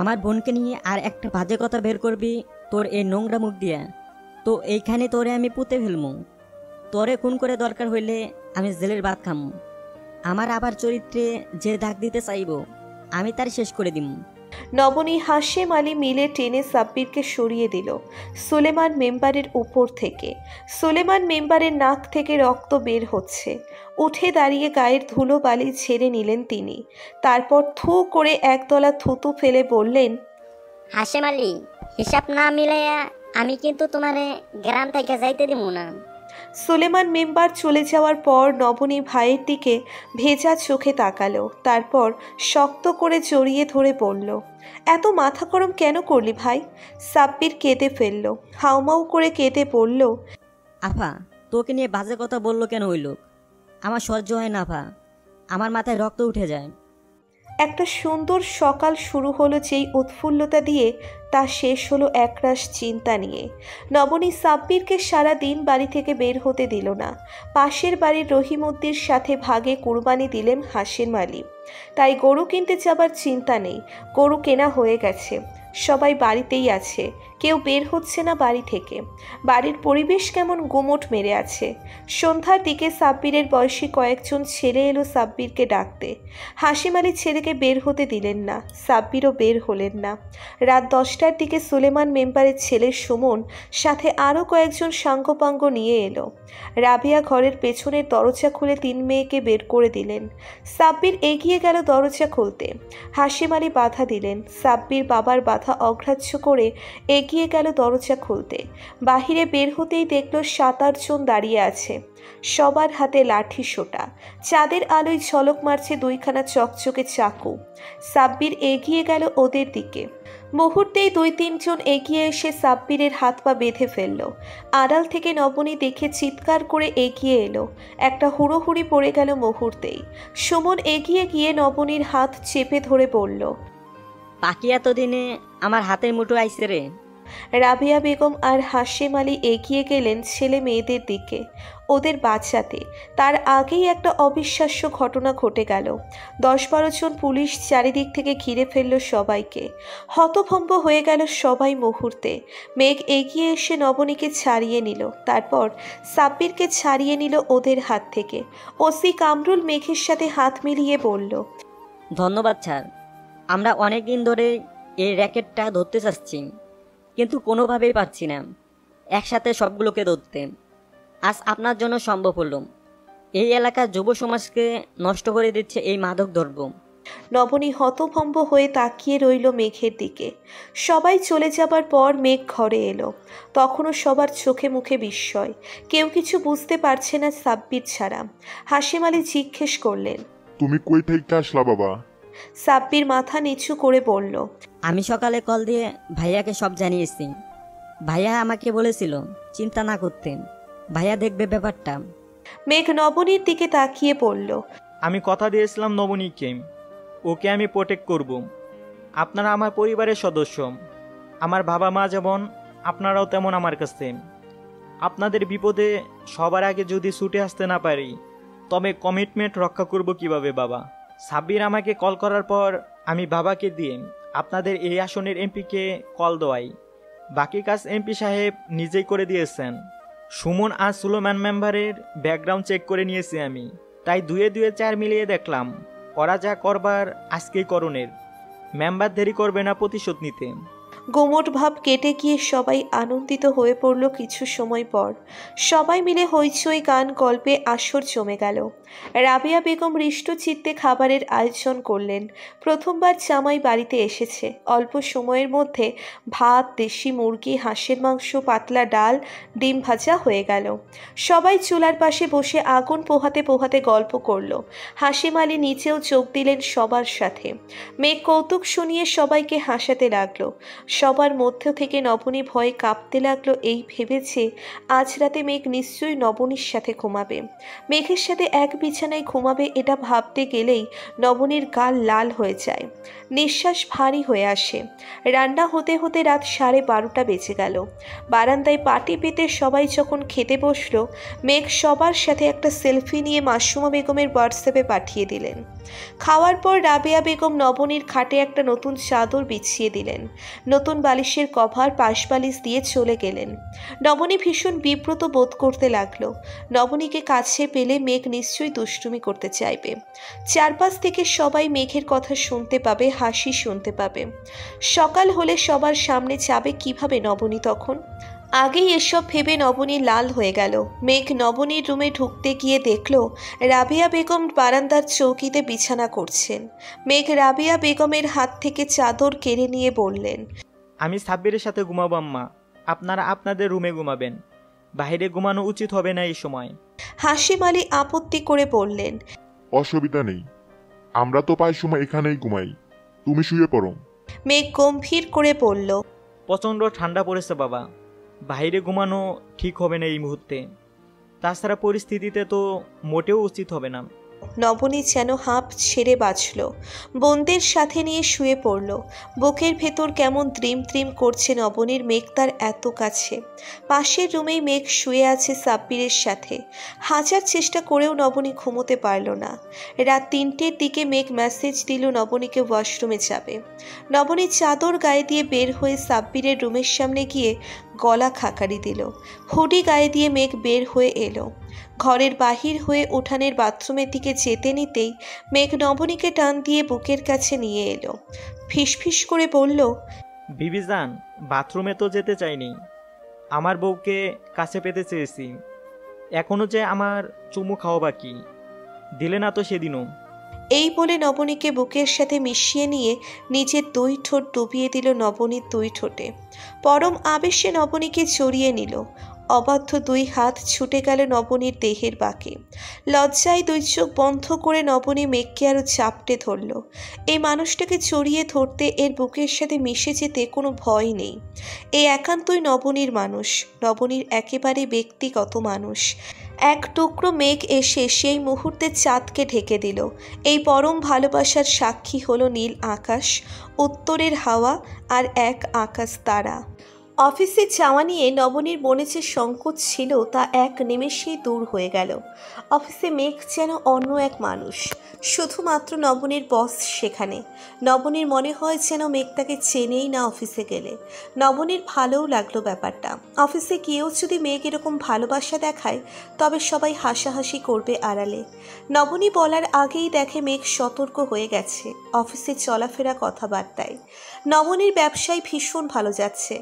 আমার বোনকে নিয়ে আর একটা বাজে কথা বের করবি তোর এই নোংরা মুখ দিয়ে। তো এইখানে তোরে আমি পুঁতে ফেলমু। তোরে খুন করে দরকার হইলে আমি জেলের ভাত খামু। আমার আবার চরিত্রে যে দাগ দিতে চাইব আমি তার শেষ করে দিমু। নবনী হাশেম আলী মিলে টেনে সাব্বিরকে সরিয়ে দিল সুলেমান মেম্বারের উপর থেকে। সুলেমান মেম্বারের নাক থেকে রক্ত বের হচ্ছে। উঠে দাঁড়িয়ে গায়ের ধুলো বালি ঝেড়ে নিলেন তিনি। তারপর থু করে একদলা থুতু ফেলে বললেন, হাশেম আলী, হিসাব না মিলাইয়া আমি কিন্তু তোমারে গ্রাম থেকে যাইতে দিব না। সুলেমান মেম্বার চলে যাওয়ার পর নবনী ভাইয়ের দিকে ভেজা চোখে তাকালো। তারপর শক্ত করে জড়িয়ে ধরে বলল, এত মাথা গরম কেন করলি ভাই? সাব্বির কেঁদে ফেলল। হাউমাউ করে কেঁদে বলল, আফা, তোকে নিয়ে বাজে কথা বললো কেন ওই লোক? আমার সহ্য হয় না আফা, আমার মাথায় রক্ত উঠে যায়। একটা সুন্দর সকাল শুরু হলো যেই উৎফুল্লতা দিয়ে, তা শেষ হলো একরাশ চিন্তা নিয়ে। নবনী সাব্বিরকে সারা দিন বাড়ি থেকে বের হতে দিল না। পাশের বাড়ির রহিমউদ্দির সাথে ভাগে কুরবানি দিলেন হাশেম আলী। তাই গরু কিনতে যাবার চিন্তা নেই, গরু কেনা হয়ে গেছে। সবাই বাড়িতেই আছে, কেউ বের হচ্ছে না বাড়ি থেকে। বাড়ির পরিবেশ কেমন গুমোট মেরে আছে। সন্ধ্যার দিকে সাব্বিরের বয়সী কয়েকজন ছেলে এলো সাব্বিরকে ডাকতে। হাশেম আলী ছেলেকে বের হতে দিলেন না, সাব্বিরও বের হলেন না। রাত 10টার দিকে সুলেমান মেম্বারের ছেলে সুমন সাথে আরও কয়েকজন সাঙ্গপাঙ্গ নিয়ে এলো। রাবিয়া ঘরের পেছনের দরজা খুলে 3 মেয়েকে বের করে দিলেন। সাব্বির এগিয়ে গেল দরজা খুলতে। হাশেম আলী বাধা দিলেন। সাব্বির বাবার বাধা অগ্রাহ্য করে এগিয়ে গেল দরজা খুলতে। বাহিরে বের হতেই দেখল 7-8 জন দাঁড়িয়ে আছে। সবার হাতে লাঠি সোটা। চাঁদের আলোয় ঝলক মারছে 2খানা চকচকে চাকু। সাব্বির এগিয়ে গেল ওদের দিকে। মুহূর্তেই 2-3 জন এগিয়ে এসে সাব্বিরের হাত পা বেঁধে ফেলল। আড়াল থেকে নবনী দেখে চিৎকার করে এগিয়ে এলো। একটা হুড়োহুড়ি পড়ে গেল মুহূর্তেই। সুমন এগিয়ে গিয়ে নবনীর হাত চেপে ধরে বলল, পাখি এতদিনে আমার হাতের মুঠো আইছে রে। রাবিয়া বেগম আর হাশেম আলী এগিয়ে গেলেন ছেলে মেয়েদের দিকে ওদের বাঁচাতে। তার আগেই একটা অবিশ্বাস্য ঘটনা ঘটে গেল। 10-12 জন পুলিশ চারিদিক থেকে ঘিরে ফেলল সবাইকে। হতভম্ব হয়ে গেল সবাই মুহূর্তে। মেঘ এগিয়ে এসে নবনীকে ছাড়িয়ে নিল। তারপর সাব্বিরকে ছাড়িয়ে নিল ওদের হাত থেকে। ওসি কামরুল মেঘের সাথে হাত মিলিয়ে বলল, ধন্যবাদ স্যার, আমরা অনেক দিন ধরে এই র্যাকেটটা ধরতে চাচ্ছি, কিন্তু কোনোভাবেই পারছি না একসাথে সবগুলোকে ধরতে। আজ আপনার জন্য সম্ভব হলো। এই এলাকার যুব সমাজকে নষ্ট করে দিচ্ছে এই মাদক দ্রব্য। নবনী হতভম্ব হয়ে তাকিয়ে রইল মেঘের দিকে। সবাই চলে যাবার পর মেঘ ঘরে এলো। তখনও সবার চোখে মুখে বিস্ময়। কেউ কিছু বুঝতে পারছে না সাব্বির ছাড়া। হাশেম আলী জিজ্ঞেস করলেন, তুমি কই থেকে আসলা বাবা? সাব্বির মাথা নিচু করে বলল, আমি সকালে কল দিয়ে ভাইয়াকে সব জানিয়েছি। ভাইয়া আমাকে বলেছিল চিন্তা না করতে, ভাইয়া দেখবে ব্যাপারটা। মেঘ নবনীর দিকে তাকিয়ে বলল, আমি কথা দিয়েছিলাম নবনীকে, ওকে আমি প্রোটেক্ট করব। আপনারা আমার পরিবারের সদস্য, আমার বাবা মা যেমন আপনারাও তেমন আমার কাছে। আপনাদের বিপদে সবার আগে যদি ছুটে আসতে না পারি তবে কমিটমেন্ট রক্ষা করব কিভাবে বাবা? সাব্বির আমাকে কল করার পর আমি বাবাকে দিয়ে আপনাদের এই আসনের এমপিকে কল দেওয়াই। বাকি কাজ এমপি সাহেব নিজেই করে দিয়েছেন। সুমন আর সুলেমান মেম্বারের ব্যাকগ্রাউন্ড চেক করে নিয়েছি আমি, তাই 2 4 মিলিয়ে দেখলাম ওরা যা করবার আজকেই করণের। মেম্বার দেরি করবে না প্রতিশোধ নিতে। গোমট ভাব কেটে গিয়ে সবাই আনন্দিত হয়ে পড়ল। কিছু সময় পর সবাই মিলে হইচই গান গল্পে আসর জমে গেল। রাবিয়া বেগম হৃষ্ট চিত্তে খাবারের আয়োজন করলেন। প্রথমবার জামাই বাড়িতে এসেছে। অল্প সময়ের মধ্যে ভাত, দেশি মুরগি, হাঁসের মাংস, পাতলা ডাল, ডিম ভাজা হয়ে গেল। সবাই চুলার পাশে বসে আগুন পোহাতে পোহাতে গল্প করল। হাশেম আলী নিচেও যোগ দিলেন সবার সাথে। মেঘ কৌতুক শুনিয়ে সবাইকে হাসাতে লাগলো। সবার মধ্য থেকে নবনী ভয়ে কাঁপতে লাগলো এই ভেবেছে আজ রাতে মেঘ নিশ্চয়ই নবনীর সাথে ঘুমাবে। মেঘের সাথে এক বিছানায় ঘুমাবে এটা ভাবতে গেলেই নবনীর গাল লাল হয়ে যায়, নিঃশ্বাস ভারী হয়ে আসে। রান্না হতে হতে রাত 12:30 বেজে গেল। বারান্দায় পাটি পেতে সবাই যখন খেতে বসলো, মেঘ সবার সাথে একটা সেলফি নিয়ে মাসুমা বেগমের হোয়াটসঅ্যাপে পাঠিয়ে দিলেন। খাওয়ার পর রাবেয়া বেগম নবনীর খাটে একটা নতুন চাদর বিছিয়ে দিলেন, নতুন বালিশের কভার পাশ বালিশ দিয়ে চলে গেলেন। নবনী ভীষণ বিব্রত বোধ করতে লাগলো। নবনীকে কাছে পেলে মেঘ নিশ্চয়ই দুষ্টুমি করতে চাইবে। চারপাশ থেকে সবাই মেঘের কথা শুনতে পাবে, হাসি শুনতে পাবে। সকাল হলে সবার সামনে যাবে কিভাবে নবনী তখন? আগেই এসব ভেবে নবনী লাল হয়ে গেল। মেঘ নবনীর রুমে ঢুকতে গিয়ে দেখল রাবেয়া বেগম বারান্দার চৌকিতে বিছানা করছেন। মেঘ রাবেয়া বেগমের হাত থেকে চাদর কেড়ে নিয়ে বললেন, আমি সাব্বিরের সাথে ঘুমাবো আম্মা, আপনারা আপনাদের রুমে ঘুমাবেন, বাইরে ঘুমানো উচিত হবে না এই সময়। হাসিম আলী আপত্তি করে বললেন, অসুবিধা নেই, আমরা তো প্রায় সময় এখানেই ঘুমাই, তুমি শুয়ে পড়ো। মেঘ গম্ভীর করে বলল, প্রচণ্ড ঠান্ডা পড়েছে বাবা, বাইরে ঘুমানো ঠিক হবে না এই মুহূর্তে, তাছাড়া পরিস্থিতিতে তো মোটেও উচিত হবে না। নবনী যেন হাঁপ ছেড়ে বাঁচল, বোনদের সাথে নিয়ে শুয়ে পড়ল। বুকের ভেতর কেমন দ্রিম দ্রিম করছে নবনীর। মেঘ তার এত কাছে। পাশের রুমেই মেঘ শুয়ে আছে সাব্বিরের সাথে। হাজার চেষ্টা করেও নবনী ঘুমোতে পারল না। রাত 3টের দিকে মেঘ মেসেজ দিল নবনীকে ওয়াশরুমে যাবে। নবনী চাদর গায়ে দিয়ে বের হয়ে সাব্বিরের রুমের সামনে গিয়ে গলা খাকারি দিল। হুডি গায়ে দিয়ে মেঘ বের হয়ে এলো। ঘরের বাহির হয়ে উঠানের বাথরুমের দিকে যেতে নিতেই মেঘ নবনীকে টান দিয়ে বুকের কাছে নিয়ে এলো। ফিসফিস করে বলল, বিবিজান, বাথরুমে তো যেতে চাইনি, আমার বউকে কাছে পেতে চেয়েছি, এখনো যে আমার চুমু খাওয়া বাকি, দিলে না তো সেদিনও। এই বলে নবনীকে বুকের সাথে মিশিয়ে নিয়ে নিজের 2 ঠোঁট ডুবিয়ে দিল নবনীর 2 ঠোঁটে। পরম আবেশে নবনীকে জড়িয়ে নিল। অবাধ্য 2 হাত ছুটে গেল নবনীর দেহের বাঁকে। লজ্জায় 2 চোখ বন্ধ করে নবনী মেঘকে আরো চাপটে ধরল। এই মানুষটাকে জড়িয়ে ধরতে, এর বুকের সাথে মিশে যেতে কোনো ভয় নেই। এই একান্তই নবনীর মানুষ, নবনীর একেবারে ব্যক্তিগত মানুষ। এক টুকরো মেঘ এসে সেই মুহূর্তে চাঁদকে ঢেকে দিল। এই পরম ভালোবাসার সাক্ষী হলো নীল আকাশ, উত্তরের হাওয়া আর এক আকাশ তারা। অফিসে যাওয়া নিয়ে নবনীর মনে যে সংকোচ ছিল তা এক নিমেষেই দূর হয়ে গেল। অফিসে মেঘ যেন অন্য এক মানুষ, শুধুমাত্র নবনীর বস সেখানে। নবনীর মনে হয় যেন মেঘ তাকে চেনেই না। অফিসে গেলে নবনীর ভালোও লাগলো ব্যাপারটা। অফিসে গিয়েও যদি মেঘ এরকম ভালোবাসা দেখায় তবে সবাই হাসাহাসি করবে আড়ালে। নবনী বলার আগেই দেখে মেঘ সতর্ক হয়ে গেছে অফিসে চলাফেরা কথাবার্তায়। নবনীর ব্যবসায় ভীষণ ভালো যাচ্ছে,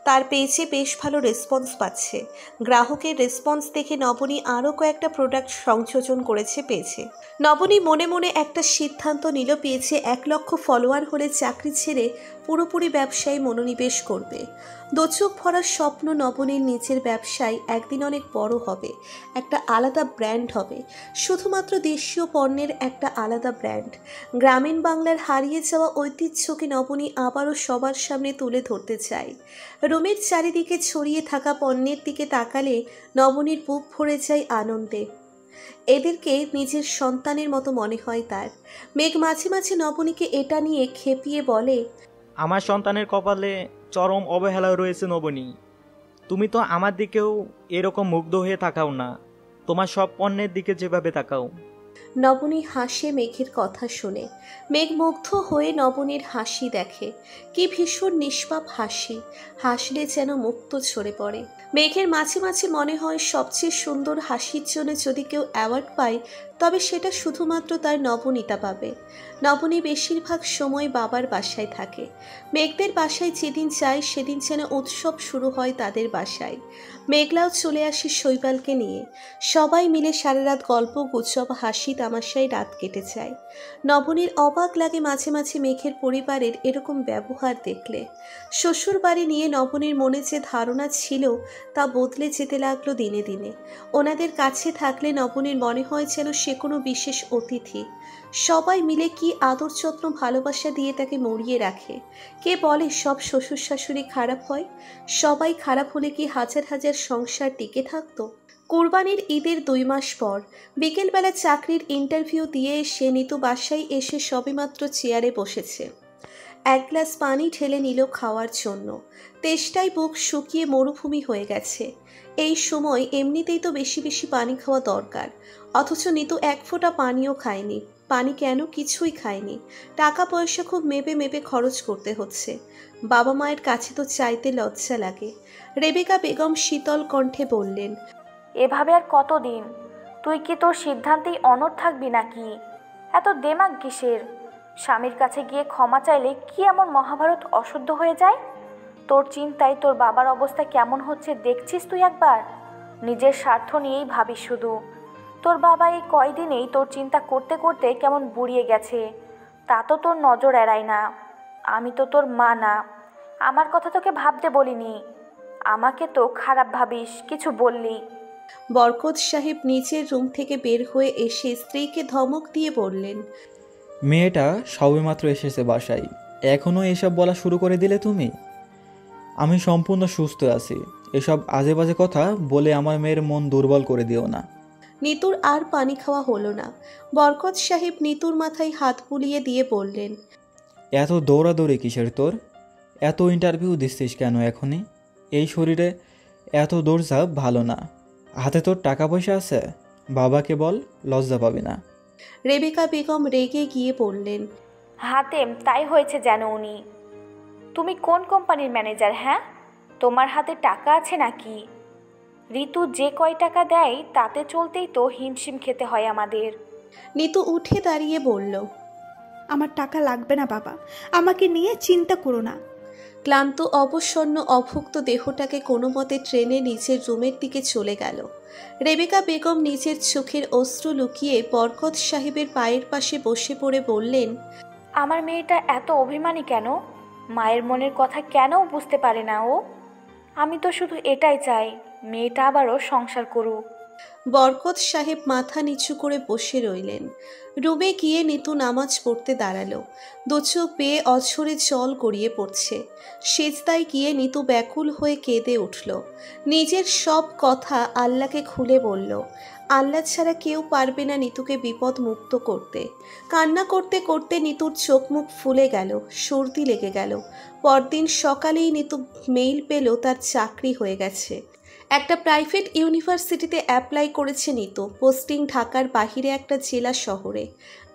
তার পেজে বেশ ভালো রেসপন্স পাচ্ছে। গ্রাহকের রেসপন্স দেখে নবনী আরও কয়েকটা প্রোডাক্ট সংযোজন করেছে পেজে। নবনী মনে মনে একটা সিদ্ধান্ত নিল, পেজে 1 লক্ষ ফলোয়ার হলে চাকরি ছেড়ে পুরোপুরি ব্যবসায় মনোনিবেশ করবে। দোচোখ ভরা স্বপ্ন নবনীর নিজের ব্যবসায় একদিন অনেক বড় হবে, একটা আলাদা ব্র্যান্ড হবে, শুধুমাত্র দেশীয় পণ্যের একটা আলাদা ব্র্যান্ড। গ্রামীণ বাংলার হারিয়ে যাওয়া ঐতিহ্যকে নবনী আবারও সবার সামনে তুলে ধরতে চায়। রুমের চারিদিকে ছড়িয়ে থাকা পণ্যের দিকে তাকালে নবনীর বুক ভরে যায় আনন্দে। এদেরকে নিজের সন্তানের মতো মনে হয় তার। মেঘ মাঝে মাঝে নবনীকে এটা নিয়ে খেপিয়ে বলে, আমার সন্তানের কপালে চরম অবহেলা রয়েছে নবনী, তুমি তো আমার দিকেও এরকম মুগ্ধ হয়ে তাকাও না, তোমার সব পণ্যের দিকে যেভাবে তাকাও। নবনী হাসে মেঘের কথা শুনে। মেঘ মুগ্ধ হয়ে নবনীর হাসি দেখে, কি ভীষণ নিষ্পাপ হাসি, হাসলে যেন মুক্ত ঝরে পড়ে। মেঘের মাঝে মাঝে মনে হয় সবচেয়ে সুন্দর হাসির জন্য যদি কেউ অ্যাওয়ার্ড পায় তবে সেটা শুধুমাত্র তার নবনীতা পাবে। নবনী বেশিরভাগ সময় বাবার বাসায় থাকে। মেঘদের বাসায় যেদিন যায় সেদিন যেন উৎসব শুরু হয় তাদের বাসায়। মেঘলাও চলে আসে শৈবালকে নিয়ে। সবাই মিলে সারা রাত গল্প গুজব হাসি তামাশায় রাত কেটে যায়। নবনীর অবাক লাগে মাঝে মাঝে মেঘের পরিবারের এরকম ব্যবহার দেখলে। শ্বশুর বাড়ি নিয়ে নবনীর মনে যে ধারণা ছিল তা বদলে যেতে লাগলো দিনে দিনে। ওনাদের কাছে থাকলে নবনীর মনে হয় যেন সে কোনো বিশেষ অতিথি। সবাই মিলে কি আদর যত্ন ভালোবাসা দিয়ে তাকে মরিয়ে রাখে। কে বলে সব শ্বশুর শাশুড়ি খারাপ হয়? সবাই খারাপ হলে কি হাজার হাজার সংসার টিকে থাকতো? কুরবানির ঈদের 2 মাস পর বিকেলবেলা চাকরির ইন্টারভিউ দিয়ে এসে নিতু বাসায় এসে সবেমাত্র চেয়ারে বসেছে। এক গ্লাস পানি ঢেলে নিল খাওয়ার জন্য। তেষ্টায় বুক শুকিয়ে মরুভূমি হয়ে গেছে। এই সময় এমনিতেই তো বেশি বেশি পানি খাওয়া দরকার, অথচ নিতু এক ফোঁটা পানিও খায়নি। পানি কেন, কিছুই খায়নি। টাকা পয়সা খুব মেপে মেপে খরচ করতে হচ্ছে। বাবা মায়ের কাছে তো চাইতে লজ্জা লাগে। রেবেকা বেগম শীতল কণ্ঠে বললেন, এভাবে আর কতদিন? তুই কি তোর সিদ্ধান্তেই অনড় থাকবি নাকি? এত দেমাগ কিসের? স্বামীর কাছে গিয়ে ক্ষমা চাইলে কি এমন মহাভারত অশুদ্ধ হয়ে যায়? তোর চিন্তায় তোর বাবার অবস্থা কেমন হচ্ছে দেখছিস তুই একবার? নিজের স্বার্থ নিয়েই ভাবিস শুধু। তোর বাবা এই কয়দিনেই তোর চিন্তা করতে করতে কেমন বুড়িয়ে গেছে, তা তো তোর নজর এড়ায় না। আমি তো তোর মা না, আমার কথা তোকে ভাবতে বলিনি। আমাকে তো খারাপ ভাবিস, কিছু বললি। বরকত সাহেব নিচের রুম থেকে বের হয়ে এসে স্ত্রীকে ধমক দিয়ে বললেন, মেয়েটা সবেমাত্র এসেছে বাসায়, এখনও এসব বলা শুরু করে দিলে তুমি? আমি সম্পূর্ণ সুস্থ আছি, এসব আজে বাজে কথা বলে আমার মেয়ের মন দুর্বল করে দিও না। নিতুর আর পানি খাওয়া হলো না। বরকত সাহেব নিতুর মাথায় হাত বুলিয়ে দিয়ে বললেন, এত দৌড়াদৌড়ি কিসের তোর? এত ইন্টারভিউ দিচ্ছিস কেন এখনই? এই শরীরে এত দৌড়ঝাঁপ ভালো না। হাতে তোর টাকা পয়সা আছে, বাবাকে বল, লজ্জা পাবি না। রেবেকা বেগম রেগে গিয়ে বললেন, হাতেম তাই হয়েছে যেন উনি। তুমি কোন কোম্পানির ম্যানেজার? হ্যাঁ, তোমার হাতে টাকা আছে নাকি? ঋতু যে কয় টাকা দেয় তাতে চলতেই তো হিমশিম খেতে হয় আমাদের। নিতু উঠে দাঁড়িয়ে বলল, আমার টাকা লাগবে না বাবা, আমাকে নিয়ে চিন্তা করো না। ক্লান্ত অবসন্ন অভুক্ত দেহটাকে কোনো মতে ট্রেনে নিজের রুমের দিকে চলে গেল। রেবেকা বেগম নিজের চোখের অশ্রু লুকিয়ে বরকত সাহেবের পায়ের পাশে বসে পড়ে বললেন, আমার মেয়েটা এত অভিমানী কেন? মায়ের মনের কথা কেন বুঝতে পারে না ও? আমি তো শুধু এটাই চাই, মেয়েটা আবারও সংসার করুক। বরকত সাহেব মাথা নিচু করে বসে রইলেন। রুমে গিয়ে নিতু নামাজ পড়তে দাঁড়ালো। দুচোখ বেয়ে অঝরে জল গড়িয়ে পড়ছে। সেজদায় গিয়ে নিতু ব্যাকুল হয়ে কেঁদে উঠল। নিজের সব কথা আল্লাহকে খুলে বলল। আল্লাহ ছাড়া কেউ পারবে না নিতুকে বিপদ মুক্ত করতে। কান্না করতে করতে নিতুর চোখ মুখ ফুলে গেল, সর্দি লেগে গেল। পরদিন সকালেই নিতু মেইল পেল তার চাকরি হয়ে গেছে। একটা প্রাইভেট ইউনিভার্সিটিতে অ্যাপ্লাই করেছে নিতু, পোস্টিং ঢাকার বাহিরে একটা জেলা শহরে।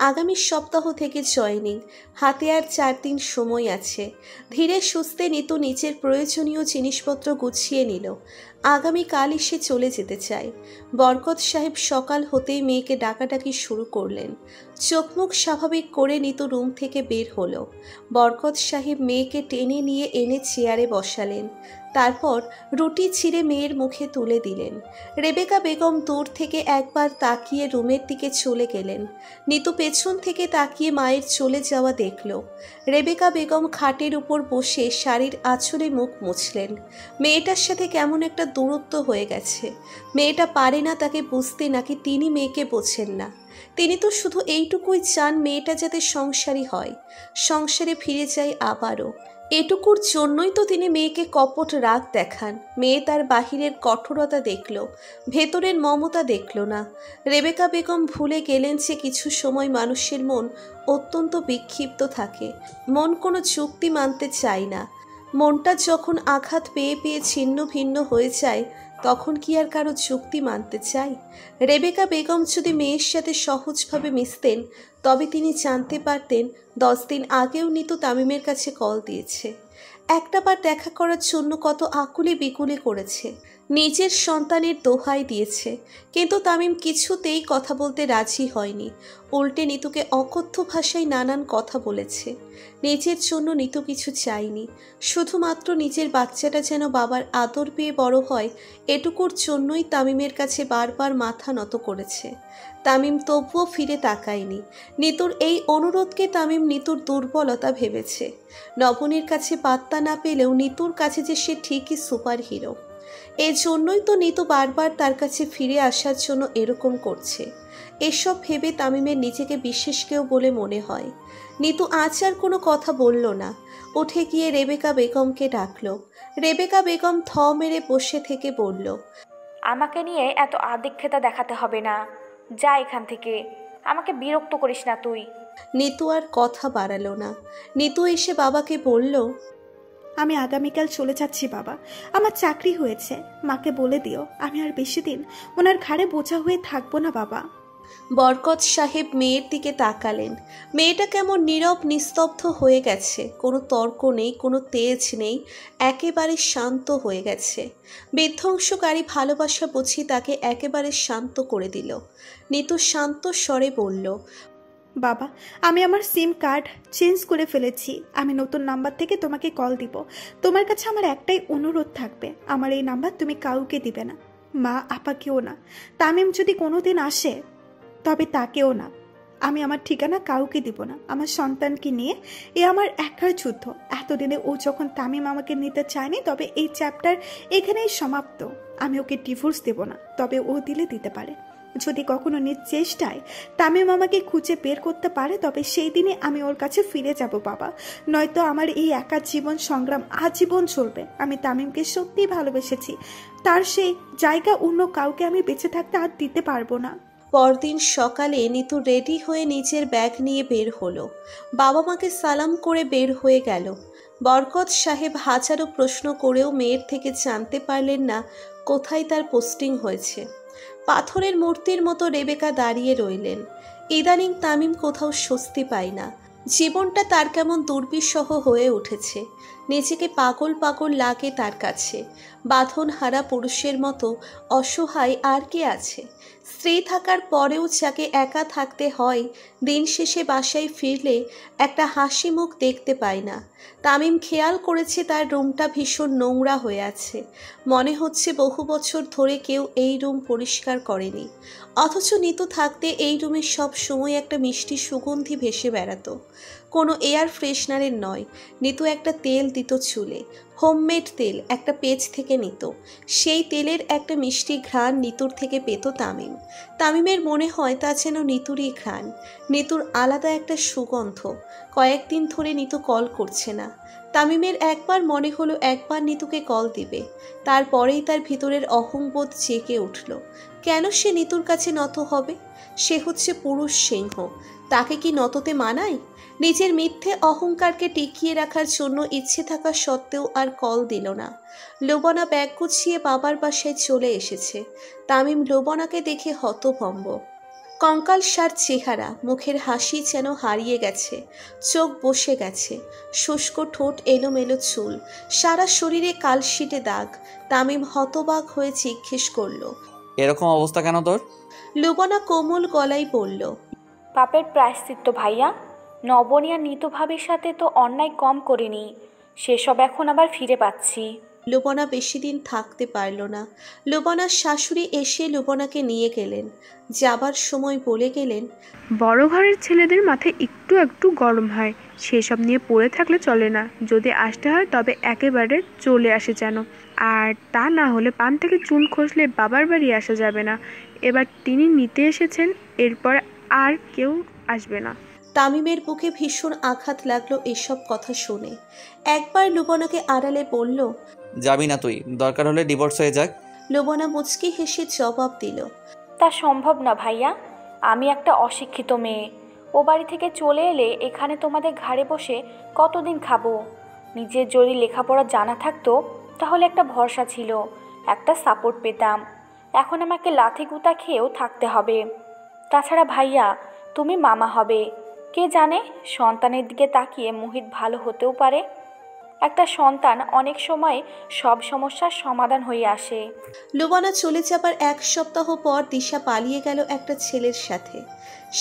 আগামী সপ্তাহ থেকে জয়েনিং, হাতে আর 4 দিন সময় আছে। ধীরে সুস্থে নিতু নিজের প্রয়োজনীয় জিনিসপত্র গুছিয়ে নিল। আগামীকালই সে চলে যেতে চায়। বরকত সাহেব সকাল হতেই মেয়েকে ডাকাডাকি শুরু করলেন। চোখ মুখ স্বাভাবিক করে নিতু রুম থেকে বের হলো। বরকত সাহেব মেয়েকে টেনে নিয়ে এনে চেয়ারে বসালেন। তারপর রুটি ছিঁড়ে মেয়ের মুখে তুলে দিলেন। রেবেকা বেগম দূর থেকে একবার তাকিয়ে রুমের দিকে চলে গেলেন। নিতু পেছন থেকে তাকিয়ে মায়ের চলে যাওয়া দেখল। রেবেকা বেগম খাটের উপর বসে শাড়ির আঁচলে মুখ মুছলেন। মেয়েটার সাথে কেমন একটা দূরত্ব হয়ে গেছে। মেয়েটা পারে না তাকে বুঝতে, নাকি তিনি মেয়েকে বোঝেন না। তিনি তো শুধু এইটুকুই চান মেয়েটা যাতে সংসারী হয়, সংসারে ফিরে যায় আবারও। এটুকুর জন্যই তো তিনি মেয়েকে কপট রাগ দেখান। মেয়ে তার বাহিরের কঠোরতা দেখল, ভেতরের মমতা দেখল না। রেবেকা বেগম ভুলে গেলেন যে কিছু সময় মানুষের মন অত্যন্ত বিক্ষিপ্ত থাকে। মন কোনো চুক্তি মানতে চায় না। মনটা যখন আঘাত পেয়ে পেয়ে ছিন্ন ভিন্ন হয়ে যায়, তখন কি আর কারো চুক্তি মানতে চায়? রেবেকা বেগম যদি মেয়ের সাথে সহজভাবে মিশতেন, তবে তিনি জানতে পারতেন 10 দিন আগেও নিতু তামিমের কাছে কল দিয়েছে। একটাবার দেখা করার জন্য কত আকুলি বিকুলি করেছে। নিজের সন্তানের দোহাই দিয়েছে, কিন্তু তামিম কিছুতেই কথা বলতে রাজি হয়নি। উল্টে নিতুকে অকথ্য ভাষায় নানান কথা বলেছে। নিজের জন্য নিতু কিছু চায়নি, শুধুমাত্র নিজের বাচ্চাটা যেন বাবার আদর পেয়ে বড় হয়, এটুকুর জন্যই তামিমের কাছে বারবার মাথা নত করেছে। তামিম তবুও ফিরে তাকায়নি। নিতুর এই অনুরোধকে তামিম নিতুর দুর্বলতা ভেবেছে। নবনীর কাছে পাত্তা না পেলেও নিতুর কাছে যে সে ঠিকই সুপার হিরো। এই জন্যই তো নিতু বারবার তার কাছে ফিরে আসার জন্য এরকম করছে। এসব ভেবে তামিমের নিজেকে বিশেষ কেউ বলে মনে হয়। নিতু আজ আর কোনো কথা বলল না। উঠে গিয়ে রেবেকা বেগমকে ডাকল। রেবেকা বেগম থ মেরে বসে থেকে বলল, আমাকে নিয়ে এত আদিক্ষেতা দেখাতে হবে না, যা এখান থেকে। আমাকে বিরক্ত করিস না তুই। নিতু আর কথা বাড়ালো না। নিতু এসে বাবাকে বলল, আমি আগামীকাল চলে যাচ্ছি বাবা, আমার চাকরি হয়েছে। মাকে বলে দিও আমি আর বেশি দিন ওনার ঘাড়ে বোঝা হয়ে থাকবো না বাবা। বরকত সাহেব মেয়ের দিকে তাকালেন। মেয়েটা কেমন নীরব নিস্তব্ধ হয়ে গেছে, কোনো তর্ক নেই, কোনো তেজ নেই, একেবারে শান্ত হয়ে গেছে। বিধ্বংসকারী ভালোবাসা বুঝি তাকে একেবারে শান্ত করে দিল। নিতু শান্ত স্বরে বলল, বাবা আমি আমার সিম কার্ড চেঞ্জ করে ফেলেছি, আমি নতুন নাম্বার থেকে তোমাকে কল দিব। তোমার কাছে আমার একটাই অনুরোধ থাকবে, আমার এই নাম্বার তুমি কাউকে দিবে না, মা আপাকেও না। তামিম যদি কোনোদিন আসে তবে তাকেও না। আমি আমার ঠিকানা কাউকে দিব না, আমার সন্তানকে নিয়ে। এ আমার একার যুদ্ধ। এতদিনে ও যখন তামিম আমাকে নিতে চায়নি, তবে এই চ্যাপ্টার এখানেই সমাপ্ত। আমি ওকে ডিভোর্স দেব না, তবে ও দিলে দিতে পারে। যদি কখনো নিজ চেষ্টায় তামিম আমাকে খুঁজে বের করতে পারে, তবে সেই দিনে আমি ওর কাছে ফিরে যাব বাবা। নয়তো আমার এই একা জীবন সংগ্রাম আজীবন চলবে। আমি তামিমকে সত্যিই ভালোবেসেছি, তার সেই জায়গা অন্য কাউকে আমি বেঁচে থাকতে আর দিতে পারবো না। পরদিন সকালে নিতু রেডি হয়ে নিজের ব্যাগ নিয়ে বের হলো। বাবা মাকে সালাম করে বের হয়ে গেল। বরকত সাহেব হাজারো প্রশ্ন করেও মেয়ের থেকে জানতে পারলেন না কোথায় তার পোস্টিং হয়েছে। পাথরের মূর্তির মতো রেবেকা দাঁড়িয়ে রইলেন। ইদানিং তামিম কোথাও স্বস্তি পায় না। জীবনটা তার কেমন দুর্বিষহ হয়ে উঠেছে। নিজেকে পাগল পাগল লাগে তার কাছে। বাঁধনহারা পুরুষের মতো অসহায় আর কে আছে? স্ত্রী থাকার পরেও যাকে একা থাকতে হয়, দিন শেষে বাসায় ফিরলে একটা হাসি মুখ দেখতে পায় না। তামিম খেয়াল করেছে তার রুমটা ভীষণ নোংরা হয়ে আছে। মনে হচ্ছে বহু বছর ধরে কেউ এই রুম পরিষ্কার করেনি। অথচ নিতু থাকতে এই রুমে সব সময় একটা মিষ্টি সুগন্ধি ভেসে বেড়াতো। কোনো এয়ার ফ্রেশনারের নয়, নিতু একটা তেল দিত চুলে, হোমমেড তেল, একটা পেজ থেকে নিত। সেই তেলের একটা মিষ্টি ঘ্রাণ নিতুর থেকে পেত তামিম। তামিমের মনে হয় তা যেন নিতুরই ঘ্রাণ। নিতুর আলাদা একটা সুগন্ধ। কয়েকদিন ধরে নিতু কল করছে না। তামিমের একবার মনে হলো একবার নিতুকে কল দিবে। তারপরেই তার ভিতরের অহংবোধ জেগে উঠল। কেন সে নিতুর কাছে নত হবে? সে হচ্ছে পুরুষ সিংহ, তাকে কি নততে মানায়? নিজের মিথ্যে অহংকারকে টিকিয়ে রাখার জন্য ইচ্ছে থাকা সত্ত্বেও আর কল দিল না। লোবনা ব্যাগ গুছিয়ে বাবার বাসায় চলে এসেছে। তামিম লোবনাকে দেখে হতভম্ব। কঙ্কালসার চেহারা, মুখের হাসি যেন হারিয়ে গেছে, চোখ বসে গেছে, শুষ্ক ঠোঁট, এলোমেলো চুল, সারা শরীরে কালশিটে দাগ। তামিম হতবাক হয়ে জিজ্ঞেস করল, এরকম অবস্থা কেন তোর? লোবনা কোমল গলায় বলল, পাপের প্রায়শ্চিত্ত ভাইয়া। নবনী আর নিতু ভাবির সাথে তো অন্যায় কম করিনি, সেসব এখন আবার ফিরে পাচ্ছি। লোবনা বেশি দিন থাকতে পারল না। লোবনার শাশুড়ি এসে লোবনাকে নিয়ে গেলেন। যাবার সময় বলে গেলেন, বড় ঘরের ছেলেদের মাথায় একটু একটু গরম হয়, সেসব নিয়ে পড়ে থাকলে চলে না। যদি আসতে হয় তবে একেবারে চলে আসে যেন। আর তা না হলে পান থেকে চুন খসলে বাবার বাড়ি আসা যাবে না। এবার তিনি নিতে এসেছেন, এরপর আর কেউ আসবে না। তামিমের বুকে ভীষণ আঘাত লাগলো এসব কথা শুনে। একবার লোবনাকে আড়ালে বলল, যাবি না তুই, দরকার হলে ডিভোর্স হয়ে যাক। লোবনা মুচকি হেসে জবাব দিল, তা সম্ভব না ভাইয়া, আমি একটা অশিক্ষিত মেয়ে। ও বাড়ি থেকে চলে এলে এখানে তোমাদের ঘাড়ে বসে কতদিন খাবো? নিজের যদি লেখাপড়া জানা থাকতো তাহলে একটা ভরসা ছিল, একটা সাপোর্ট পেতাম। এখন আমাকে লাথি গুঁতা খেয়েও থাকতে হবে। তাছাড়া ভাইয়া, তুমি মামা হবে, কে জানে সন্তানের দিকে তাকিয়ে মোহিত ভালো হতেও পারে। একটা সন্তান অনেক সময় সব সমস্যার সমাধান হয়ে আসে। লোবনা চলে যাবার এক সপ্তাহ পর দিশা পালিয়ে গেল একটা ছেলের সাথে।